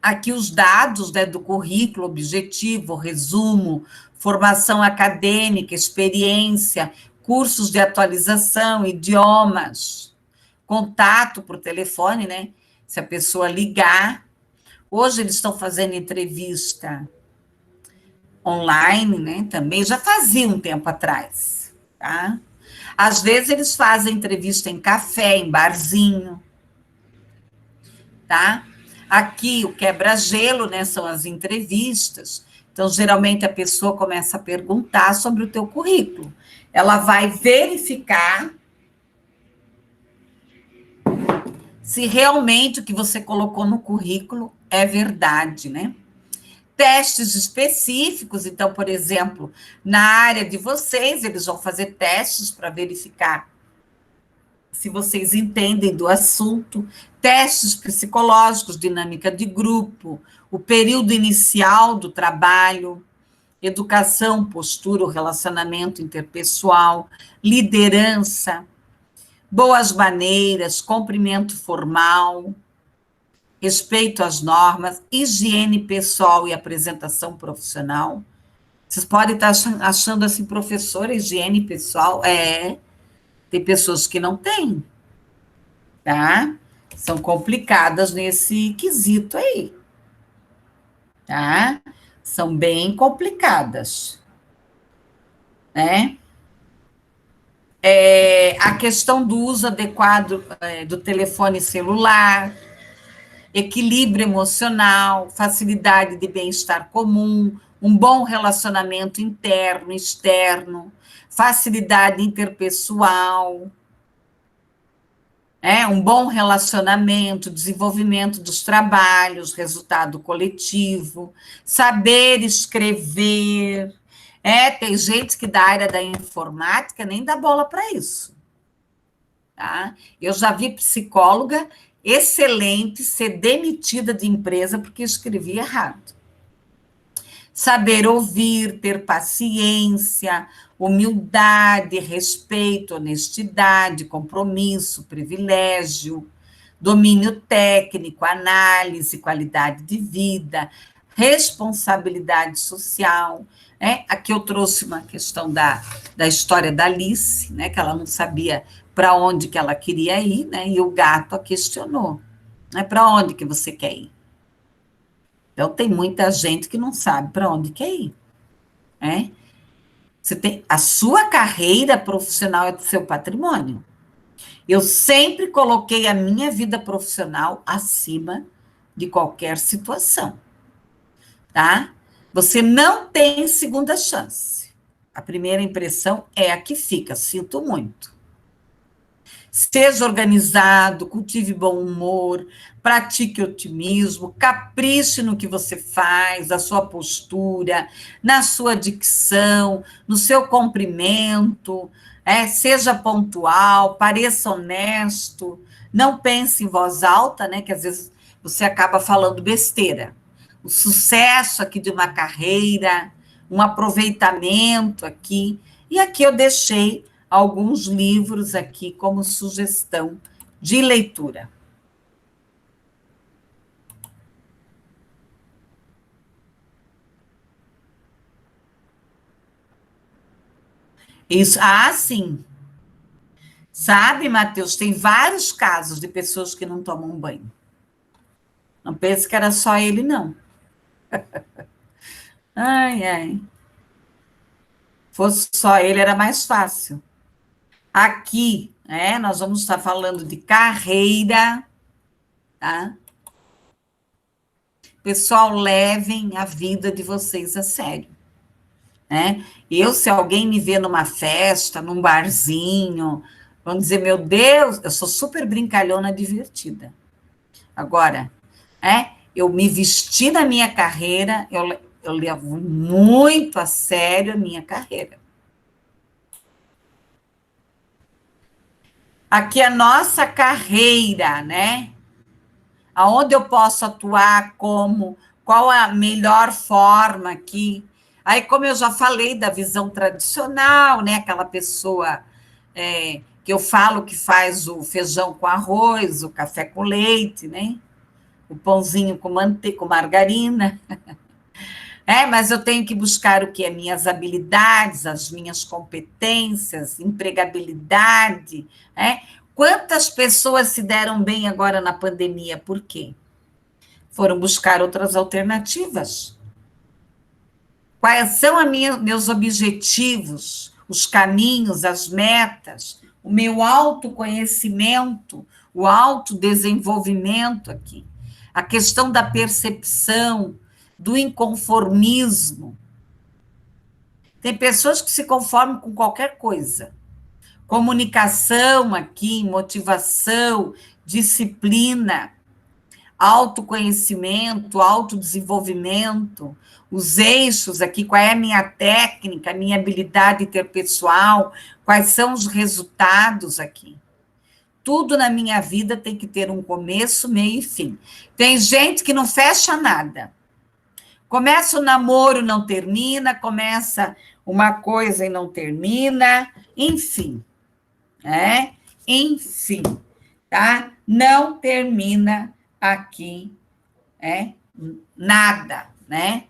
Aqui os dados, né, do currículo, objetivo, resumo, formação acadêmica, experiência, cursos de atualização, idiomas, contato por telefone, né? Se a pessoa ligar. Hoje eles estão fazendo entrevista online, né? Também já fazia um tempo atrás, tá? Às vezes eles fazem entrevista em café, em barzinho, tá? Aqui o quebra-gelo, né? São as entrevistas. Então, geralmente a pessoa começa a perguntar sobre o teu currículo. Ela vai verificar se realmente o que você colocou no currículo é verdade, né? Testes específicos, então, por exemplo, na área de vocês, eles vão fazer testes para verificar se vocês entendem do assunto, testes psicológicos, dinâmica de grupo, o período inicial do trabalho, educação, postura, o relacionamento interpessoal, liderança, boas maneiras, cumprimento formal, respeito às normas, higiene pessoal e apresentação profissional. Vocês podem estar achando assim, professora, higiene pessoal? Tem pessoas que não têm, tá? São complicadas nesse quesito aí, tá? São bem complicadas, né? A questão do uso adequado do telefone celular, equilíbrio emocional, facilidade de bem-estar comum, um bom relacionamento interno, externo, facilidade interpessoal, um bom relacionamento, desenvolvimento dos trabalhos, resultado coletivo, saber escrever. Tem gente que da área da informática nem dá bola para isso. Tá? Eu já vi psicóloga excelente ser demitida de empresa porque escrevia errado. Saber ouvir, ter paciência, humildade, respeito, honestidade, compromisso, privilégio, domínio técnico, análise, qualidade de vida, responsabilidade social. Aqui eu trouxe uma questão da história da Alice, né, que ela não sabia para onde que ela queria ir, né, e o gato a questionou, né, para onde que você quer ir? Então, tem muita gente que não sabe para onde quer ir, né? Você tem, a sua carreira profissional é do seu patrimônio. Eu sempre coloquei a minha vida profissional acima de qualquer situação, tá? Você não tem segunda chance. A primeira impressão é a que fica, sinto muito. Seja organizado, cultive bom humor, pratique otimismo, capriche no que você faz, na sua postura, na sua dicção, no seu cumprimento, seja pontual, pareça honesto, não pense em voz alta, né, que às vezes você acaba falando besteira. O sucesso aqui de uma carreira, um aproveitamento aqui, e aqui eu deixei alguns livros aqui como sugestão de leitura. Isso, sim. Sabe, Matheus, tem vários casos de pessoas que não tomam banho. Não pense que era só ele, não. Ai, ai. Fosse só ele, era mais fácil. Aqui, nós vamos estar falando de carreira, tá? Pessoal, levem a vida de vocês a sério, né? Eu, se alguém me vê numa festa, num barzinho, vão dizer, meu Deus, eu sou super brincalhona, divertida. Agora, eu me vesti na minha carreira, eu levo muito a sério a minha carreira. Aqui é a nossa carreira, né? Aonde eu posso atuar como, qual a melhor forma aqui. Aí, como eu já falei da visão tradicional, né? Aquela pessoa que eu falo que faz o feijão com arroz, o café com leite, né? O pãozinho com manteiga, com margarina. Mas eu tenho que buscar o que? As minhas habilidades, as minhas competências, empregabilidade. Quantas pessoas se deram bem agora na pandemia? Por quê? Foram buscar outras alternativas. Quais são meus objetivos, os caminhos, as metas, o meu autoconhecimento, o autodesenvolvimento aqui, a questão da percepção, do inconformismo. Tem pessoas que se conformam com qualquer coisa. Comunicação aqui, motivação, disciplina, autoconhecimento, autodesenvolvimento, os eixos aqui, qual é a minha técnica, a minha habilidade interpessoal, quais são os resultados aqui. Tudo na minha vida tem que ter um começo, meio e fim. Tem gente que não fecha nada. Começa o namoro, não termina, começa uma coisa e não termina, enfim, Enfim, tá? Não termina aqui, nada, né?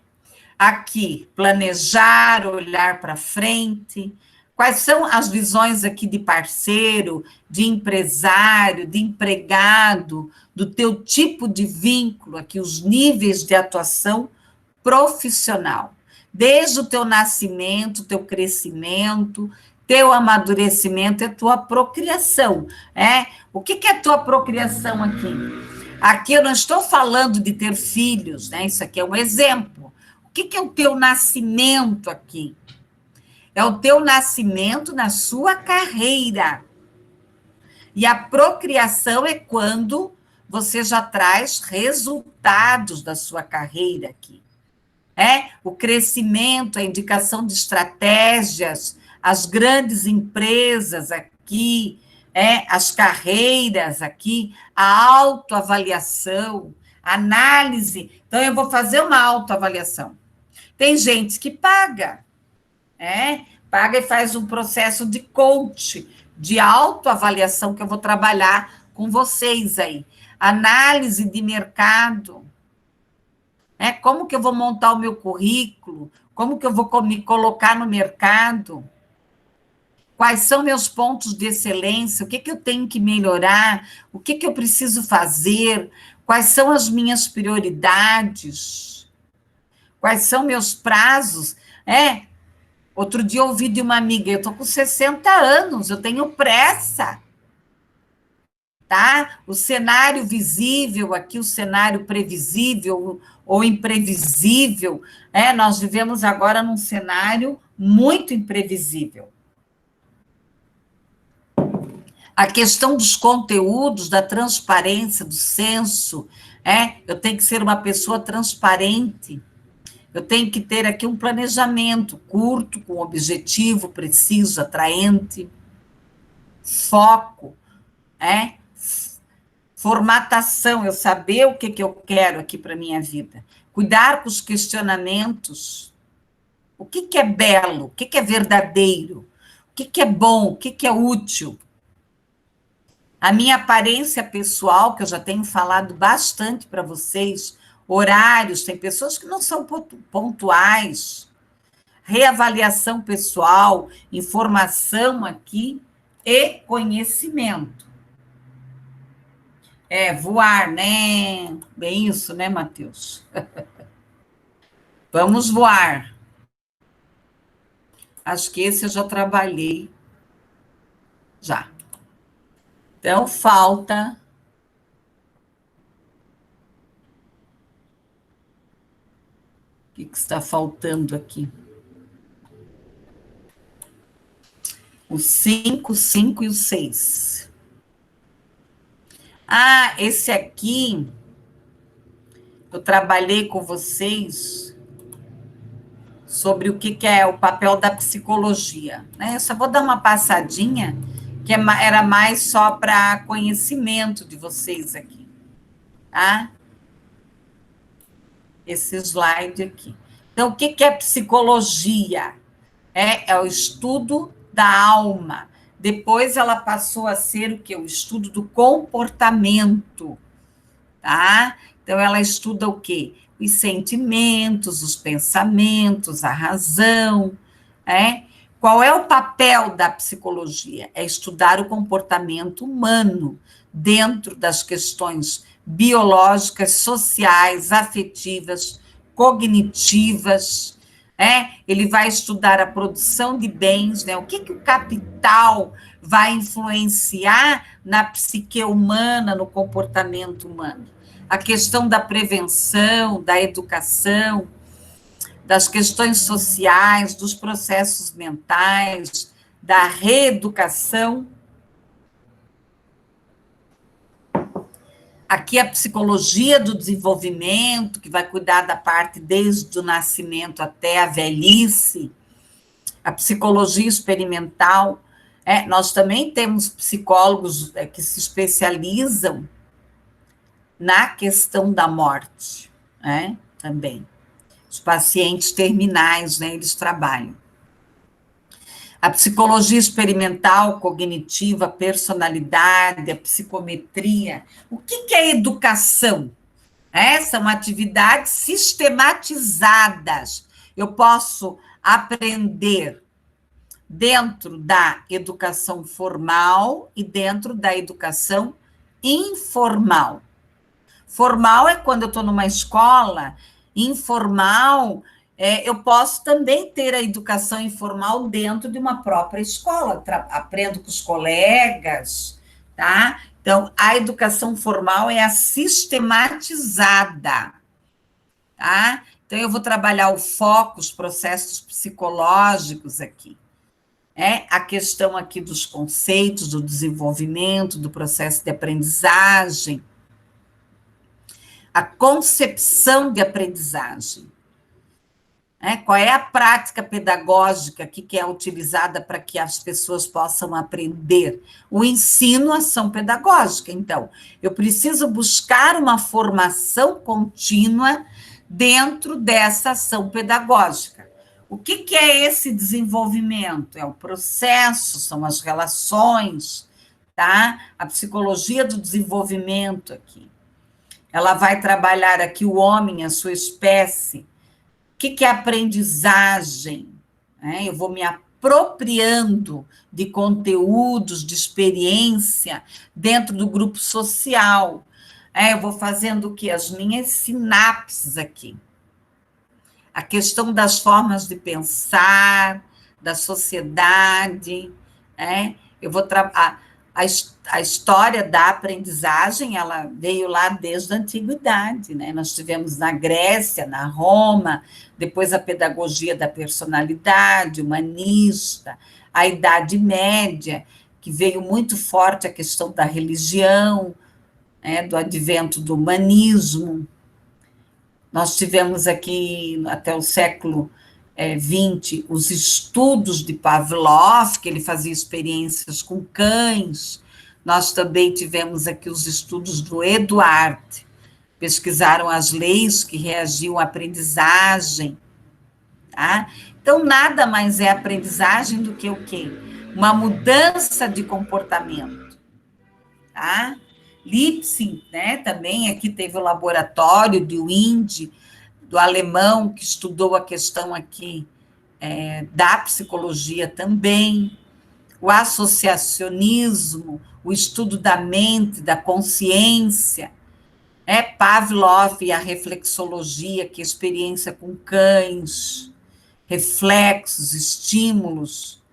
Aqui, planejar, olhar para frente. Quais são as visões aqui de parceiro, de empresário, de empregado, do teu tipo de vínculo aqui, os níveis de atuação profissional, desde o teu nascimento, teu crescimento, teu amadurecimento e a tua procriação. O que é tua procriação aqui? Aqui eu não estou falando de ter filhos, né? Isso aqui é um exemplo. O que é o teu nascimento aqui? É o teu nascimento na sua carreira. E a procriação é quando você já traz resultados da sua carreira aqui. O crescimento, a indicação de estratégias, as grandes empresas aqui, as carreiras aqui, a autoavaliação, análise. Então, eu vou fazer uma autoavaliação. Tem gente que paga, paga e faz um processo de coach, de autoavaliação, que eu vou trabalhar com vocês aí. Análise de mercado, Como que eu vou montar o meu currículo? Como que eu vou me colocar no mercado? Quais são meus pontos de excelência? O que que eu tenho que melhorar? O que que eu preciso fazer? Quais são as minhas prioridades? Quais são meus prazos? Outro dia eu ouvi de uma amiga, eu estou com 60 anos, eu tenho pressa, tá? O cenário visível aqui, o cenário previsível ou imprevisível, nós vivemos agora num cenário muito imprevisível. A questão dos conteúdos, da transparência, do senso, eu tenho que ser uma pessoa transparente, eu tenho que ter aqui um planejamento curto, com objetivo preciso, atraente, foco, formatação, eu saber o que eu quero aqui para a minha vida, cuidar com os questionamentos, o que é belo, o que é verdadeiro, o que é bom, o que é útil. A minha aparência pessoal, que eu já tenho falado bastante para vocês, horários, tem pessoas que não são pontuais, reavaliação pessoal, informação aqui e conhecimento. Voar, né? Bem isso, né, Matheus? Vamos voar. Acho que esse eu já trabalhei. Já. Então, falta... O que está faltando aqui? O 5, 5 e o 6. Ah, esse aqui, eu trabalhei com vocês sobre o que é o papel da psicologia, né? Eu só vou dar uma passadinha, que era mais só para conhecimento de vocês aqui, tá? Esse slide aqui. Então, o que é psicologia? É o estudo da alma. Depois ela passou a ser o quê? O estudo do comportamento, tá? Então, ela estuda o quê? Os sentimentos, os pensamentos, a razão, Qual é o papel da psicologia? É estudar o comportamento humano dentro das questões biológicas, sociais, afetivas, cognitivas, Ele vai estudar a produção de bens, O que o capital vai influenciar na psique humana, no comportamento humano? A questão da prevenção, da educação, das questões sociais, dos processos mentais, da reeducação. Aqui a psicologia do desenvolvimento, que vai cuidar da parte desde o nascimento até a velhice, a psicologia experimental. Nós também temos psicólogos que se especializam na questão da morte, também. Os pacientes terminais, eles trabalham. A psicologia experimental, cognitiva, a personalidade, a psicometria. O que é educação? São atividades sistematizadas. Eu posso aprender dentro da educação formal e dentro da educação informal. Formal é quando eu estou numa escola, informal, eu posso também ter a educação informal dentro de uma própria escola, aprendo com os colegas, tá? Então, a educação formal é a sistematizada, tá? Então, eu vou trabalhar o foco, os processos psicológicos aqui. A questão aqui dos conceitos, do desenvolvimento, do processo de aprendizagem, a concepção de aprendizagem. Qual é a prática pedagógica que é utilizada para que as pessoas possam aprender? O ensino, ação pedagógica. Então, eu preciso buscar uma formação contínua dentro dessa ação pedagógica. O que é esse desenvolvimento? É o processo, são as relações, tá? A psicologia do desenvolvimento aqui. Ela vai trabalhar aqui o homem, a sua espécie. O que é aprendizagem? Eu vou me apropriando de conteúdos, de experiência dentro do grupo social. Eu vou fazendo o quê? As minhas sinapses aqui. A questão das formas de pensar, da sociedade. Eu vou trabalhar. A história da aprendizagem, ela veio lá desde a antiguidade, né? Nós tivemos na Grécia, na Roma, depois a pedagogia da personalidade, humanista, a Idade Média, que veio muito forte a questão da religião, do advento do humanismo. Nós tivemos aqui, até o século XX, os estudos de Pavlov, que ele fazia experiências com cães. Nós também tivemos aqui os estudos do Eduard, pesquisaram as leis que reagiam à aprendizagem. Tá? Então, nada mais é aprendizagem do que o quê? Uma mudança de comportamento. Tá? Lipsing, né, também aqui teve o laboratório do Indy, do alemão, que estudou a questão aqui da psicologia também, o associacionismo, o estudo da mente, da consciência, Pavlov e a reflexologia, que é experiência com cães, reflexos, estímulos,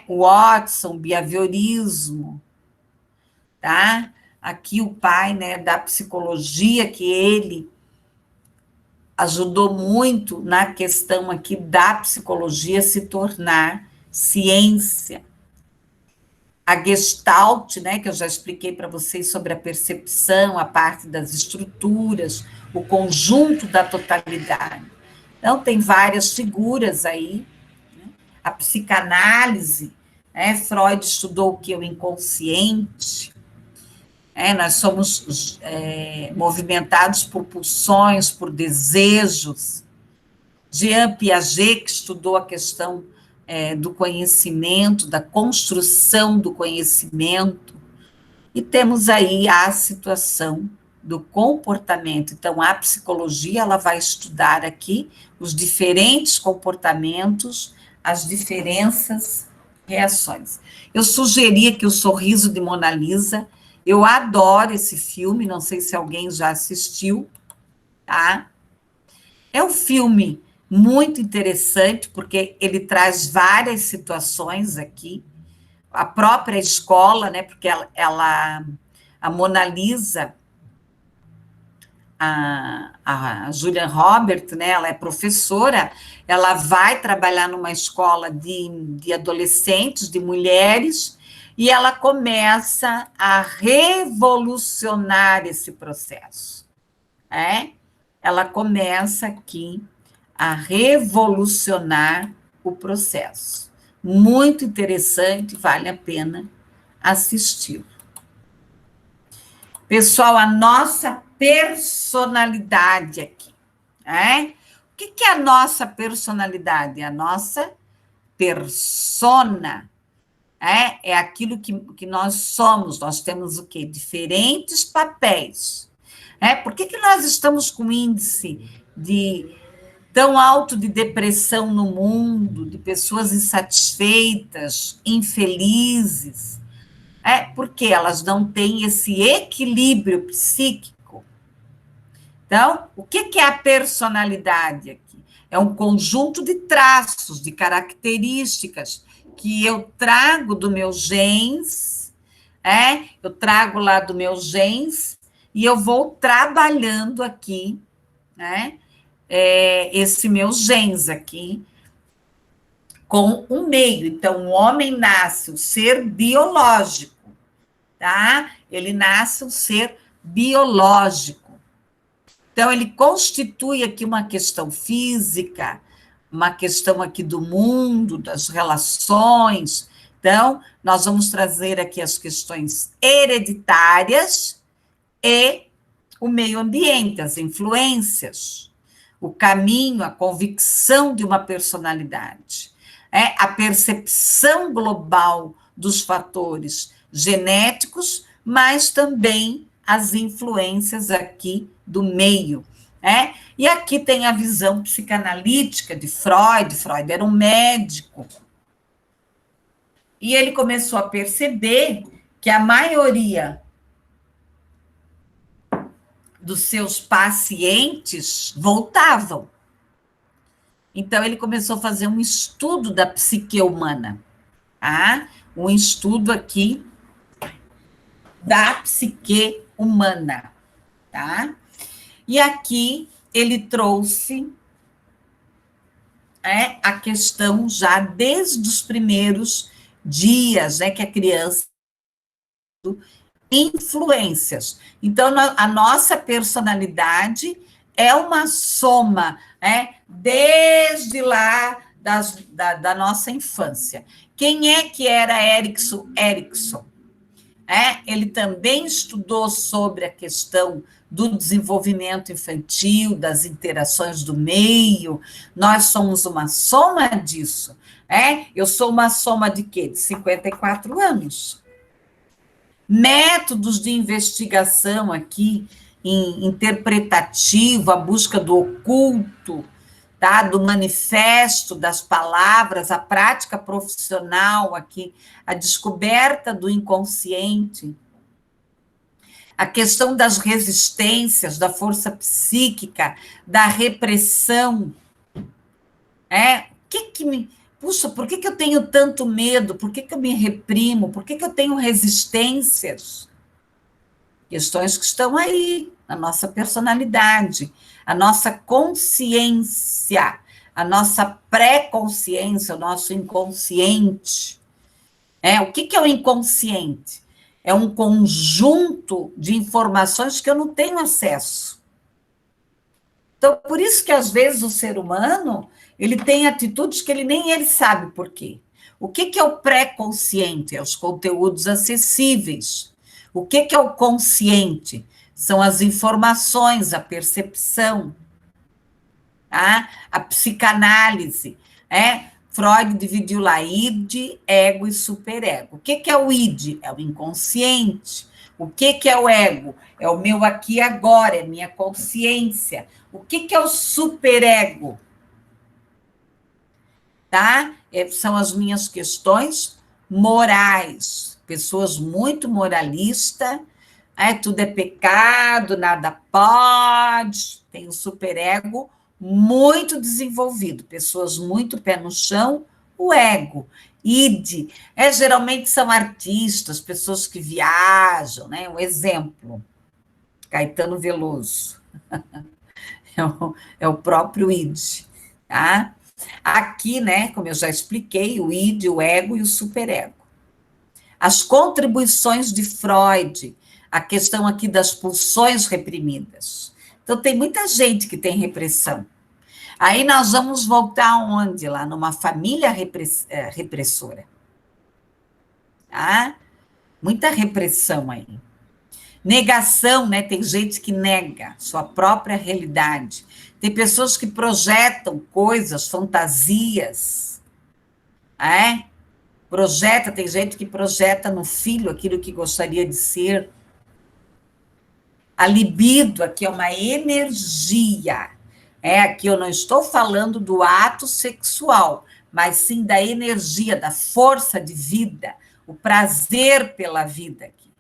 o Watson, behaviorismo, tá? Aqui o pai, né, da psicologia, que ele ajudou muito na questão aqui da psicologia se tornar ciência. A Gestalt, né, que eu já expliquei para vocês sobre a percepção, a parte das estruturas, o conjunto da totalidade. Então, tem várias figuras aí. Né? A psicanálise, Freud estudou o que? O inconsciente. Nós somos movimentados por pulsões, por desejos. Jean Piaget, que estudou a questão do conhecimento, da construção do conhecimento, e temos aí a situação do comportamento. Então, a psicologia ela vai estudar aqui os diferentes comportamentos, as diferenças, reações. Eu sugeria que o Sorriso de Mona Lisa, eu adoro esse filme, não sei se alguém já assistiu, tá? É um filme muito interessante, porque ele traz várias situações aqui, a própria escola, né? Porque a Mona Lisa, a Julia Roberts, né? Ela é professora, ela vai trabalhar numa escola de adolescentes, de mulheres, e ela começa a revolucionar esse processo. Ela começa aqui a revolucionar o processo. Muito interessante, vale a pena assistir. Pessoal, a nossa personalidade aqui. O que é a nossa personalidade? A nossa persona. É aquilo que nós somos. Nós temos o quê? Diferentes papéis. Por que nós estamos com índice tão alto de depressão no mundo, de pessoas insatisfeitas, infelizes? Porque elas não têm esse equilíbrio psíquico. Então, o que é a personalidade aqui? É um conjunto de traços, de características que eu trago do meu genes, eu trago lá do meu genes e eu vou trabalhando aqui, esse meus genes aqui, com o meio. Então, o homem nasce, o ser biológico, tá? Ele nasce um ser biológico. Então, ele constitui aqui uma questão física, uma questão aqui do mundo, das relações. Então, nós vamos trazer aqui as questões hereditárias e o meio ambiente, as influências, o caminho, a convicção de uma personalidade, a percepção global dos fatores genéticos, mas também as influências aqui do meio, né? E aqui tem a visão psicanalítica de Freud. Freud era um médico. E ele começou a perceber que a maioria dos seus pacientes voltavam. Então, ele começou a fazer um estudo da psique humana, tá? Um estudo aqui da psique humana, tá? E aqui ele trouxe a questão já desde os primeiros dias, né, que a criança influências. Então, a nossa personalidade é uma soma, né, desde lá da nossa infância. Quem é que era Erickson Erickson? Ele também estudou sobre a questão do desenvolvimento infantil, das interações do meio. Nós somos uma soma disso. Eu sou uma soma de quê? De 54 anos. Métodos de investigação aqui, interpretativo, a busca do oculto, tá? Do manifesto, das palavras, a prática profissional aqui, a descoberta do inconsciente, a questão das resistências, da força psíquica, da repressão. Puxa, por que eu tenho tanto medo? Por que eu me reprimo? Por que eu tenho resistências? Questões que estão aí, na nossa personalidade, a nossa consciência, a nossa pré-consciência, o nosso inconsciente. O que é o inconsciente? É um conjunto de informações que eu não tenho acesso. Então, por isso que, às vezes, o ser humano, ele tem atitudes que nem ele sabe por quê. O que é o pré-consciente? É os conteúdos acessíveis. O que é o consciente? São as informações, a percepção, tá? A psicanálise. Freud dividiu lá id, ego e superego. O que é o id? É o inconsciente. O que é o ego? É o meu aqui e agora, é minha consciência. O que é o superego? Tá? São as minhas questões morais. Pessoas muito moralistas, tudo é pecado, nada pode. Tem o superego muito desenvolvido, pessoas muito pé no chão, o ego. Id, geralmente são artistas, pessoas que viajam, né? Um exemplo, Caetano Veloso, é o próprio id, tá? Aqui, né, como eu já expliquei, o id, o ego e o superego. As contribuições de Freud, a questão aqui das pulsões reprimidas. Então, tem muita gente que tem repressão. Aí nós vamos voltar onde? Lá numa família repressora. Tá? Muita repressão aí. Negação, né? Tem gente que nega sua própria realidade. Tem pessoas que projetam coisas, fantasias. Tem gente que projeta no filho aquilo que gostaria de ser. A libido aqui é uma energia. Aqui eu não estou falando do ato sexual, mas sim da energia, da força de vida, o prazer pela vida aqui.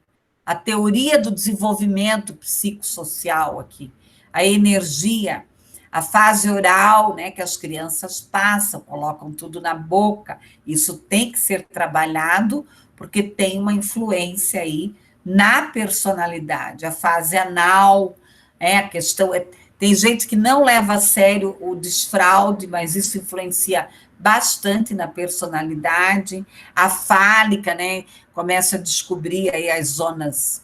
A teoria do desenvolvimento psicossocial aqui, a energia, a fase oral, né, que as crianças passam, colocam tudo na boca. Isso tem que ser trabalhado, porque tem uma influência aí na personalidade. A fase anal, a questão tem gente que não leva a sério o desfraude, mas isso influencia bastante na personalidade. A fálica, né? Começa a descobrir aí as zonas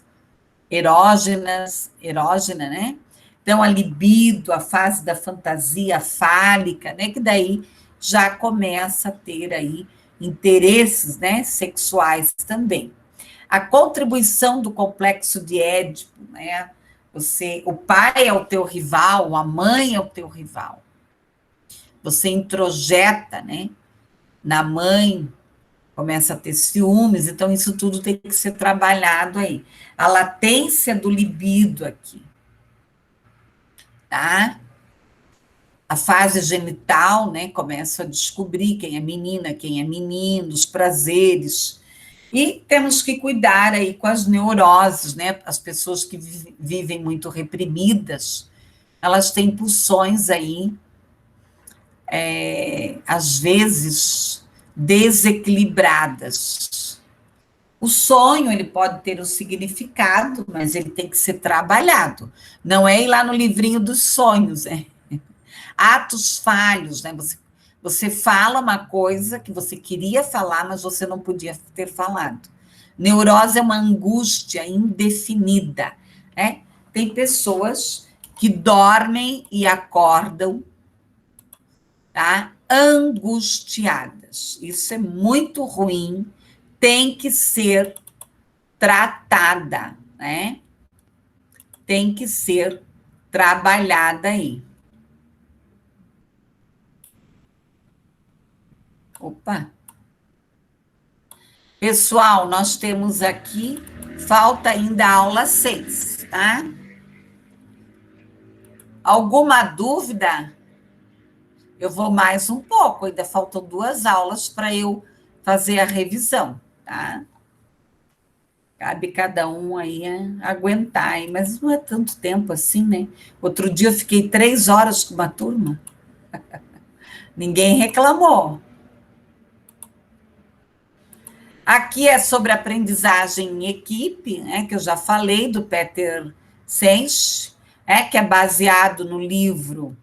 erógenas, né? Então, a libido, a fase da fantasia fálica, né? Que daí já começa a ter aí interesses, né, sexuais também. A contribuição do complexo de Édipo, né? O pai é o teu rival, a mãe é o teu rival. Você introjeta, né, na mãe começa a ter ciúmes, então isso tudo tem que ser trabalhado aí. A latência do libido aqui, tá? A fase genital, né, começa a descobrir quem é menina, quem é menino, os prazeres. E temos que cuidar aí com as neuroses, né? As pessoas que vivem muito reprimidas, elas têm pulsões aí, às vezes, desequilibradas. O sonho, ele pode ter um significado, mas ele tem que ser trabalhado. Não é ir lá no livrinho dos sonhos, né? Atos falhos, né? Você fala uma coisa que você queria falar, mas você não podia ter falado. Neurose é uma angústia indefinida, né? Tem pessoas que dormem e acordam, tá? Angustiadas. Isso é muito ruim, tem que ser tratada, né? Tem que ser trabalhada aí. Opa! Pessoal, nós temos aqui, falta ainda a aula 6, tá? Alguma dúvida? Eu vou mais um pouco, ainda faltam 2 aulas para eu fazer a revisão, tá? Cabe cada um aí aguentar, hein? Mas não é tanto tempo assim, né? Outro dia eu fiquei 3 horas com uma turma, ninguém reclamou. Aqui é sobre aprendizagem em equipe, né, que eu já falei, do Peter Senge, que é baseado no livro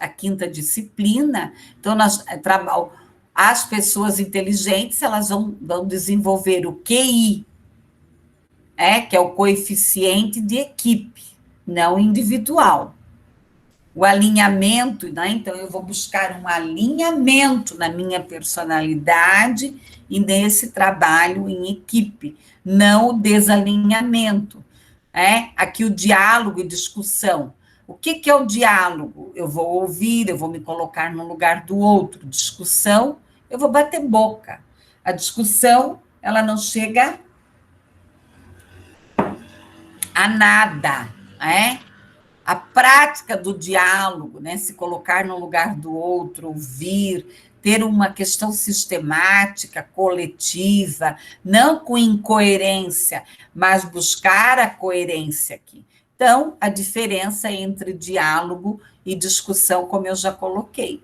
A Quinta Disciplina. Então, as pessoas inteligentes, elas vão desenvolver o QI, que é o coeficiente de equipe, não individual. O alinhamento, né? Então, eu vou buscar um alinhamento na minha personalidade e nesse trabalho em equipe, não o desalinhamento. Aqui o diálogo e discussão. O que é o diálogo? Eu vou ouvir, eu vou me colocar no lugar do outro. Discussão, eu vou bater boca. A discussão, ela não chega a nada, A prática do diálogo, né? Se colocar no lugar do outro, ouvir, ter uma questão sistemática, coletiva, não com incoerência, mas buscar a coerência aqui. Então, a diferença entre diálogo e discussão, como eu já coloquei,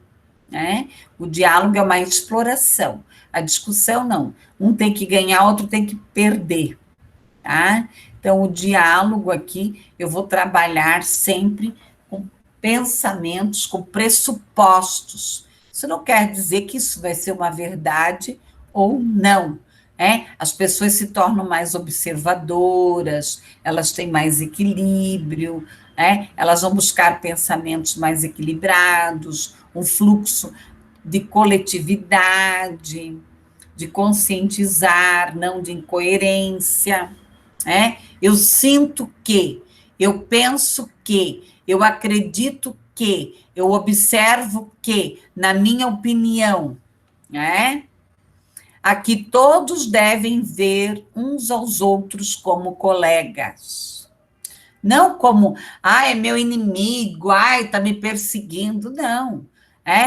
né? O diálogo é uma exploração, a discussão não. Um tem que ganhar, outro tem que perder, tá? Então, o diálogo aqui, eu vou trabalhar sempre com pensamentos, com pressupostos. Isso não quer dizer que isso vai ser uma verdade ou não. As pessoas se tornam mais observadoras, elas têm mais equilíbrio, elas vão buscar pensamentos mais equilibrados, um fluxo de coletividade, de conscientizar, não de incoerência. Eu sinto que, eu penso que, eu acredito que, eu observo que, na minha opinião, Aqui todos devem ver uns aos outros como colegas. Não como, é meu inimigo, está me perseguindo, não.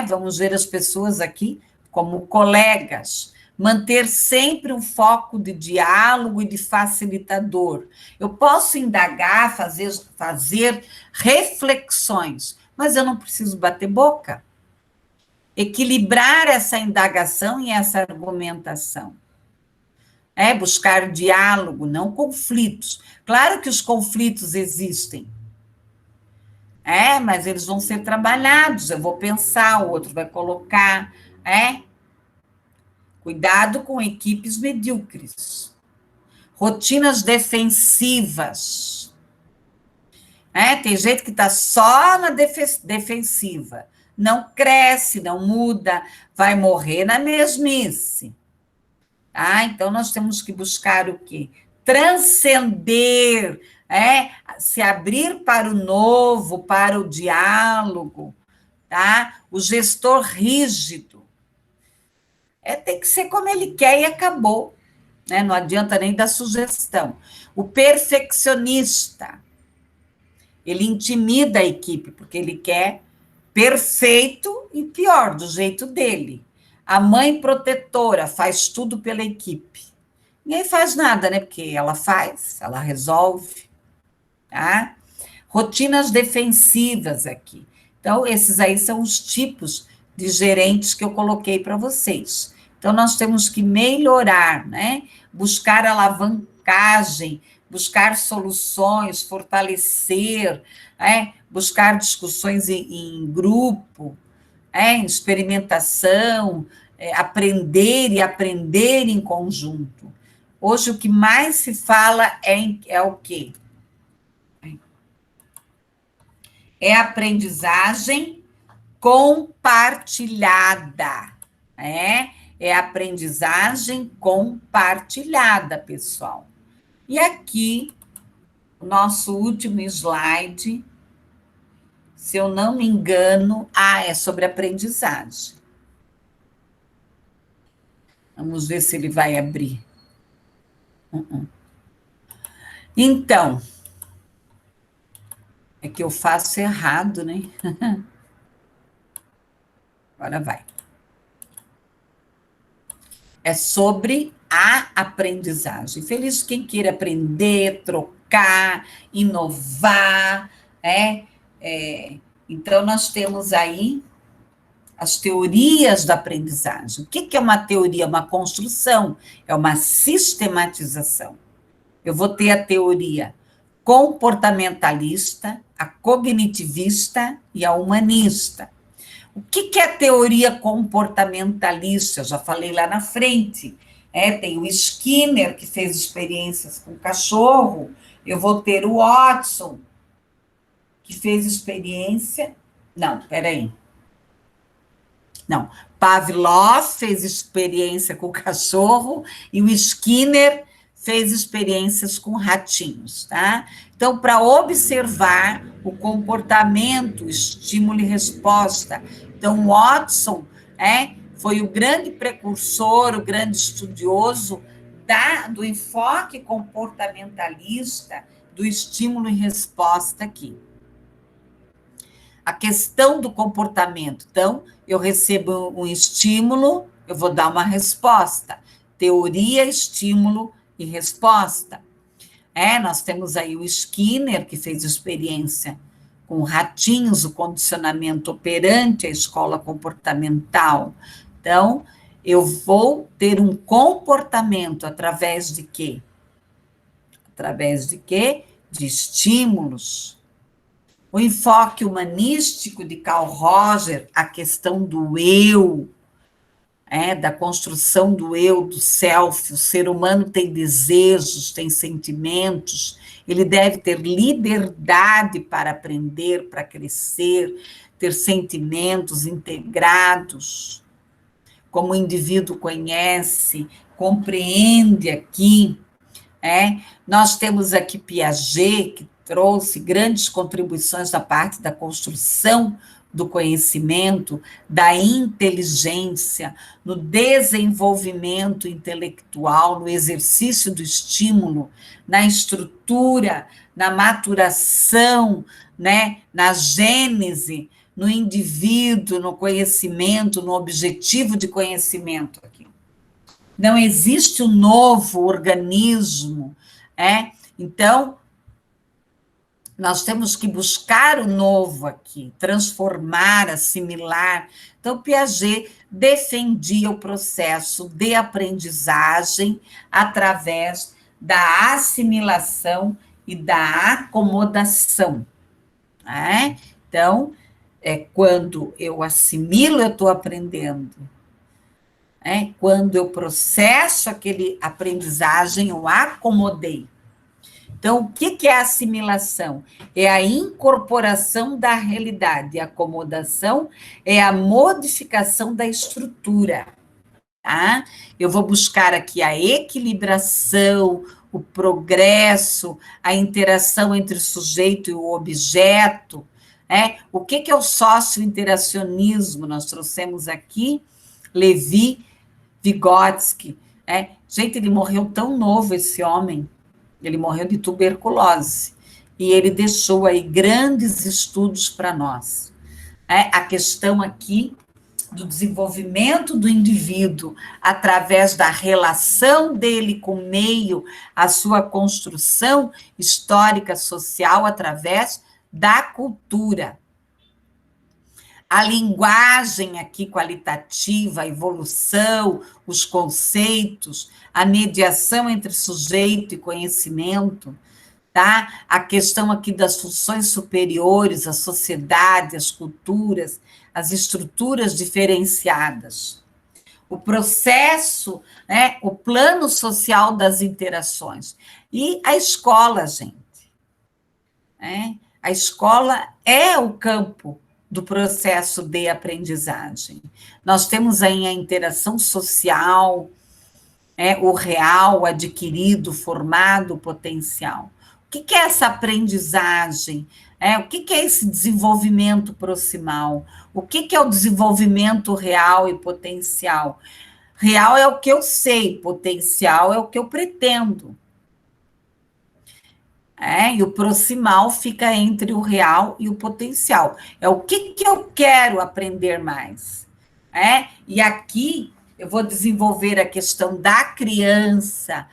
Vamos ver as pessoas aqui como colegas. Manter sempre um foco de diálogo e de facilitador. Eu posso indagar, fazer reflexões, mas eu não preciso bater boca. Equilibrar essa indagação e essa argumentação. Buscar diálogo, não conflitos. Claro que os conflitos existem, mas eles vão ser trabalhados. Eu vou pensar, o outro vai colocar, Cuidado com equipes medíocres. Rotinas defensivas. Tem gente que está só na defensiva. Não cresce, não muda, vai morrer na mesmice. Então, nós temos que buscar o quê? Transcender, se abrir para o novo, para o diálogo, tá? O gestor rígido tem que ser como ele quer e acabou, né? Não adianta nem dar sugestão. O perfeccionista, ele intimida a equipe, porque ele quer perfeito e pior, do jeito dele. A mãe protetora faz tudo pela equipe. Ninguém faz nada, né? Porque ela faz, ela resolve, tá? Rotinas defensivas aqui. Então, esses aí são os tipos de gerentes que eu coloquei para vocês. Então, nós temos que melhorar, né? Buscar alavancagem, buscar soluções, fortalecer, né? Buscar discussões em grupo, em experimentação, aprender e aprender em conjunto. Hoje, o que mais se fala é o quê? É aprendizagem compartilhada, né? É aprendizagem compartilhada, pessoal. E aqui, o nosso último slide, se eu não me engano, é sobre aprendizagem. Vamos ver se ele vai abrir. Então, é que eu faço errado, né? Agora vai. É sobre a aprendizagem. Feliz quem queira aprender, trocar, inovar, Então, nós temos aí as teorias da aprendizagem. O que é uma teoria? Uma construção, é uma sistematização. Eu vou ter a teoria comportamentalista, a cognitivista e a humanista. O que é a teoria comportamentalista? Eu já falei lá na frente. Tem o Skinner, que fez experiências com cachorro. Eu vou ter o Watson, que fez experiência... Não, peraí. Não, Pavlov fez experiência com cachorro e o Skinner fez experiências com ratinhos, tá? Então, para observar o comportamento, estímulo e resposta. Então, Watson foi o grande precursor, o grande estudioso do enfoque comportamentalista do estímulo e resposta aqui. A questão do comportamento. Então, eu recebo um estímulo, eu vou dar uma resposta. Teoria, estímulo e resposta. Nós temos aí o Skinner, que fez experiência com ratinhos, o condicionamento operante, a escola comportamental. Então, eu vou ter um comportamento através de quê? Através de quê? De estímulos. O enfoque humanístico de Carl Roger, a questão do eu, da construção do eu, do self, o ser humano tem desejos, tem sentimentos, ele deve ter liberdade para aprender, para crescer, ter sentimentos integrados, como o indivíduo conhece, compreende aqui. Nós temos aqui Piaget, que trouxe grandes contribuições da parte da construção do conhecimento, da inteligência, no desenvolvimento intelectual, no exercício do estímulo, na estrutura, na maturação, na gênese, no indivíduo, no conhecimento, no objetivo de conhecimento aqui. Não existe um novo organismo, Então, nós temos que buscar o novo aqui, transformar, assimilar. Então, Piaget defendia o processo de aprendizagem através da assimilação e da acomodação. Então, quando eu assimilo, eu estou aprendendo. Quando eu processo aquele aprendizagem, eu acomodei. Então, o que é a assimilação? É a incorporação da realidade. A acomodação é a modificação da estrutura. Tá? Eu vou buscar aqui a equilibração, o progresso, a interação entre o sujeito e o objeto. O que é o sócio-interacionismo? Nós trouxemos aqui Levi Vygotsky, gente, ele morreu tão novo, esse homem, ele morreu de tuberculose, e ele deixou aí grandes estudos para nós. A questão aqui do desenvolvimento do indivíduo através da relação dele com o meio, a sua construção histórica social através da cultura. A linguagem aqui qualitativa, a evolução, os conceitos, a mediação entre sujeito e conhecimento, tá? A questão aqui das funções superiores, a sociedade, as culturas, as estruturas diferenciadas. O processo, o plano social das interações. E a escola, gente. A escola é o campo do processo de aprendizagem. Nós temos aí a interação social, o real, o adquirido, formado, o potencial. O que é essa aprendizagem? O que é esse desenvolvimento proximal? O que é o desenvolvimento real e potencial? Real é o que eu sei, potencial é o que eu pretendo. E o proximal fica entre o real e o potencial. É o que eu quero aprender mais. E aqui eu vou desenvolver a questão da criança,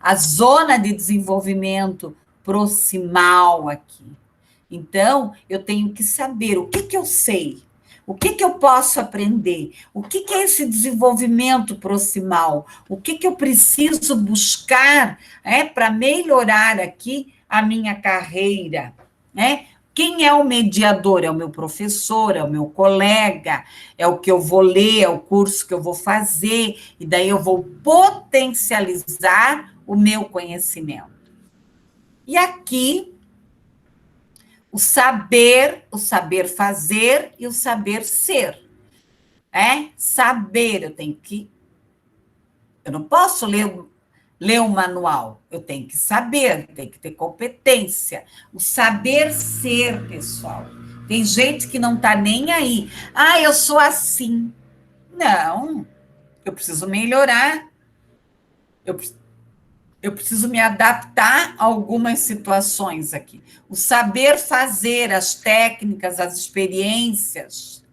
a zona de desenvolvimento proximal aqui. Então, eu tenho que saber o que eu sei, o que eu posso aprender, o que é esse desenvolvimento proximal, o que eu preciso buscar para melhorar aqui a minha carreira, Quem é o mediador? É o meu professor, é o meu colega, é o que eu vou ler, é o curso que eu vou fazer, e daí eu vou potencializar o meu conhecimento. E aqui, o saber fazer e o saber ser. Saber, eu não posso ler um manual, eu tenho que saber, tenho que ter competência. O saber ser, pessoal. Tem gente que não está nem aí. Eu sou assim. Não, eu preciso melhorar. Eu preciso me adaptar a algumas situações aqui. O saber fazer, as técnicas, as experiências.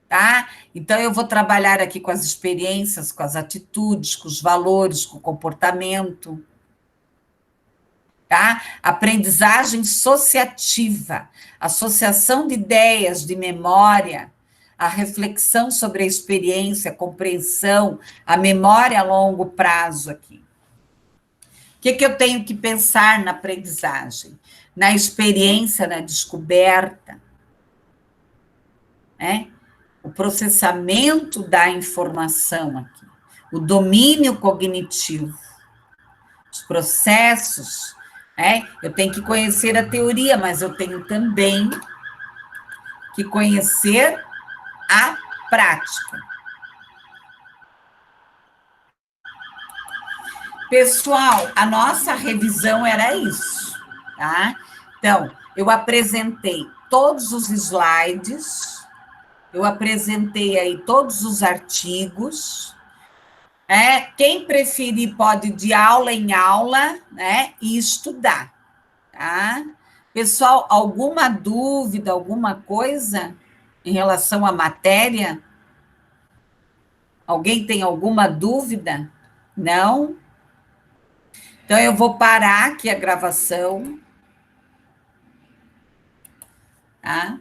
Tá? Então, eu vou trabalhar aqui com as experiências, com as atitudes, com os valores, com o comportamento. Tá? Aprendizagem associativa, associação de ideias, de memória, a reflexão sobre a experiência, a compreensão, a memória a longo prazo aqui. O que eu tenho que pensar na aprendizagem? Na experiência, na descoberta, o processamento da informação aqui, o domínio cognitivo, os processos, eu tenho que conhecer a teoria, mas eu tenho também que conhecer a prática. Pessoal, a nossa revisão era isso, tá? Então, eu apresentei todos os slides, eu apresentei aí todos os artigos. Quem preferir pode ir de aula em aula, e estudar, tá? Pessoal, alguma dúvida, alguma coisa em relação à matéria? Alguém tem alguma dúvida? Não? Então, eu vou parar aqui a gravação, tá?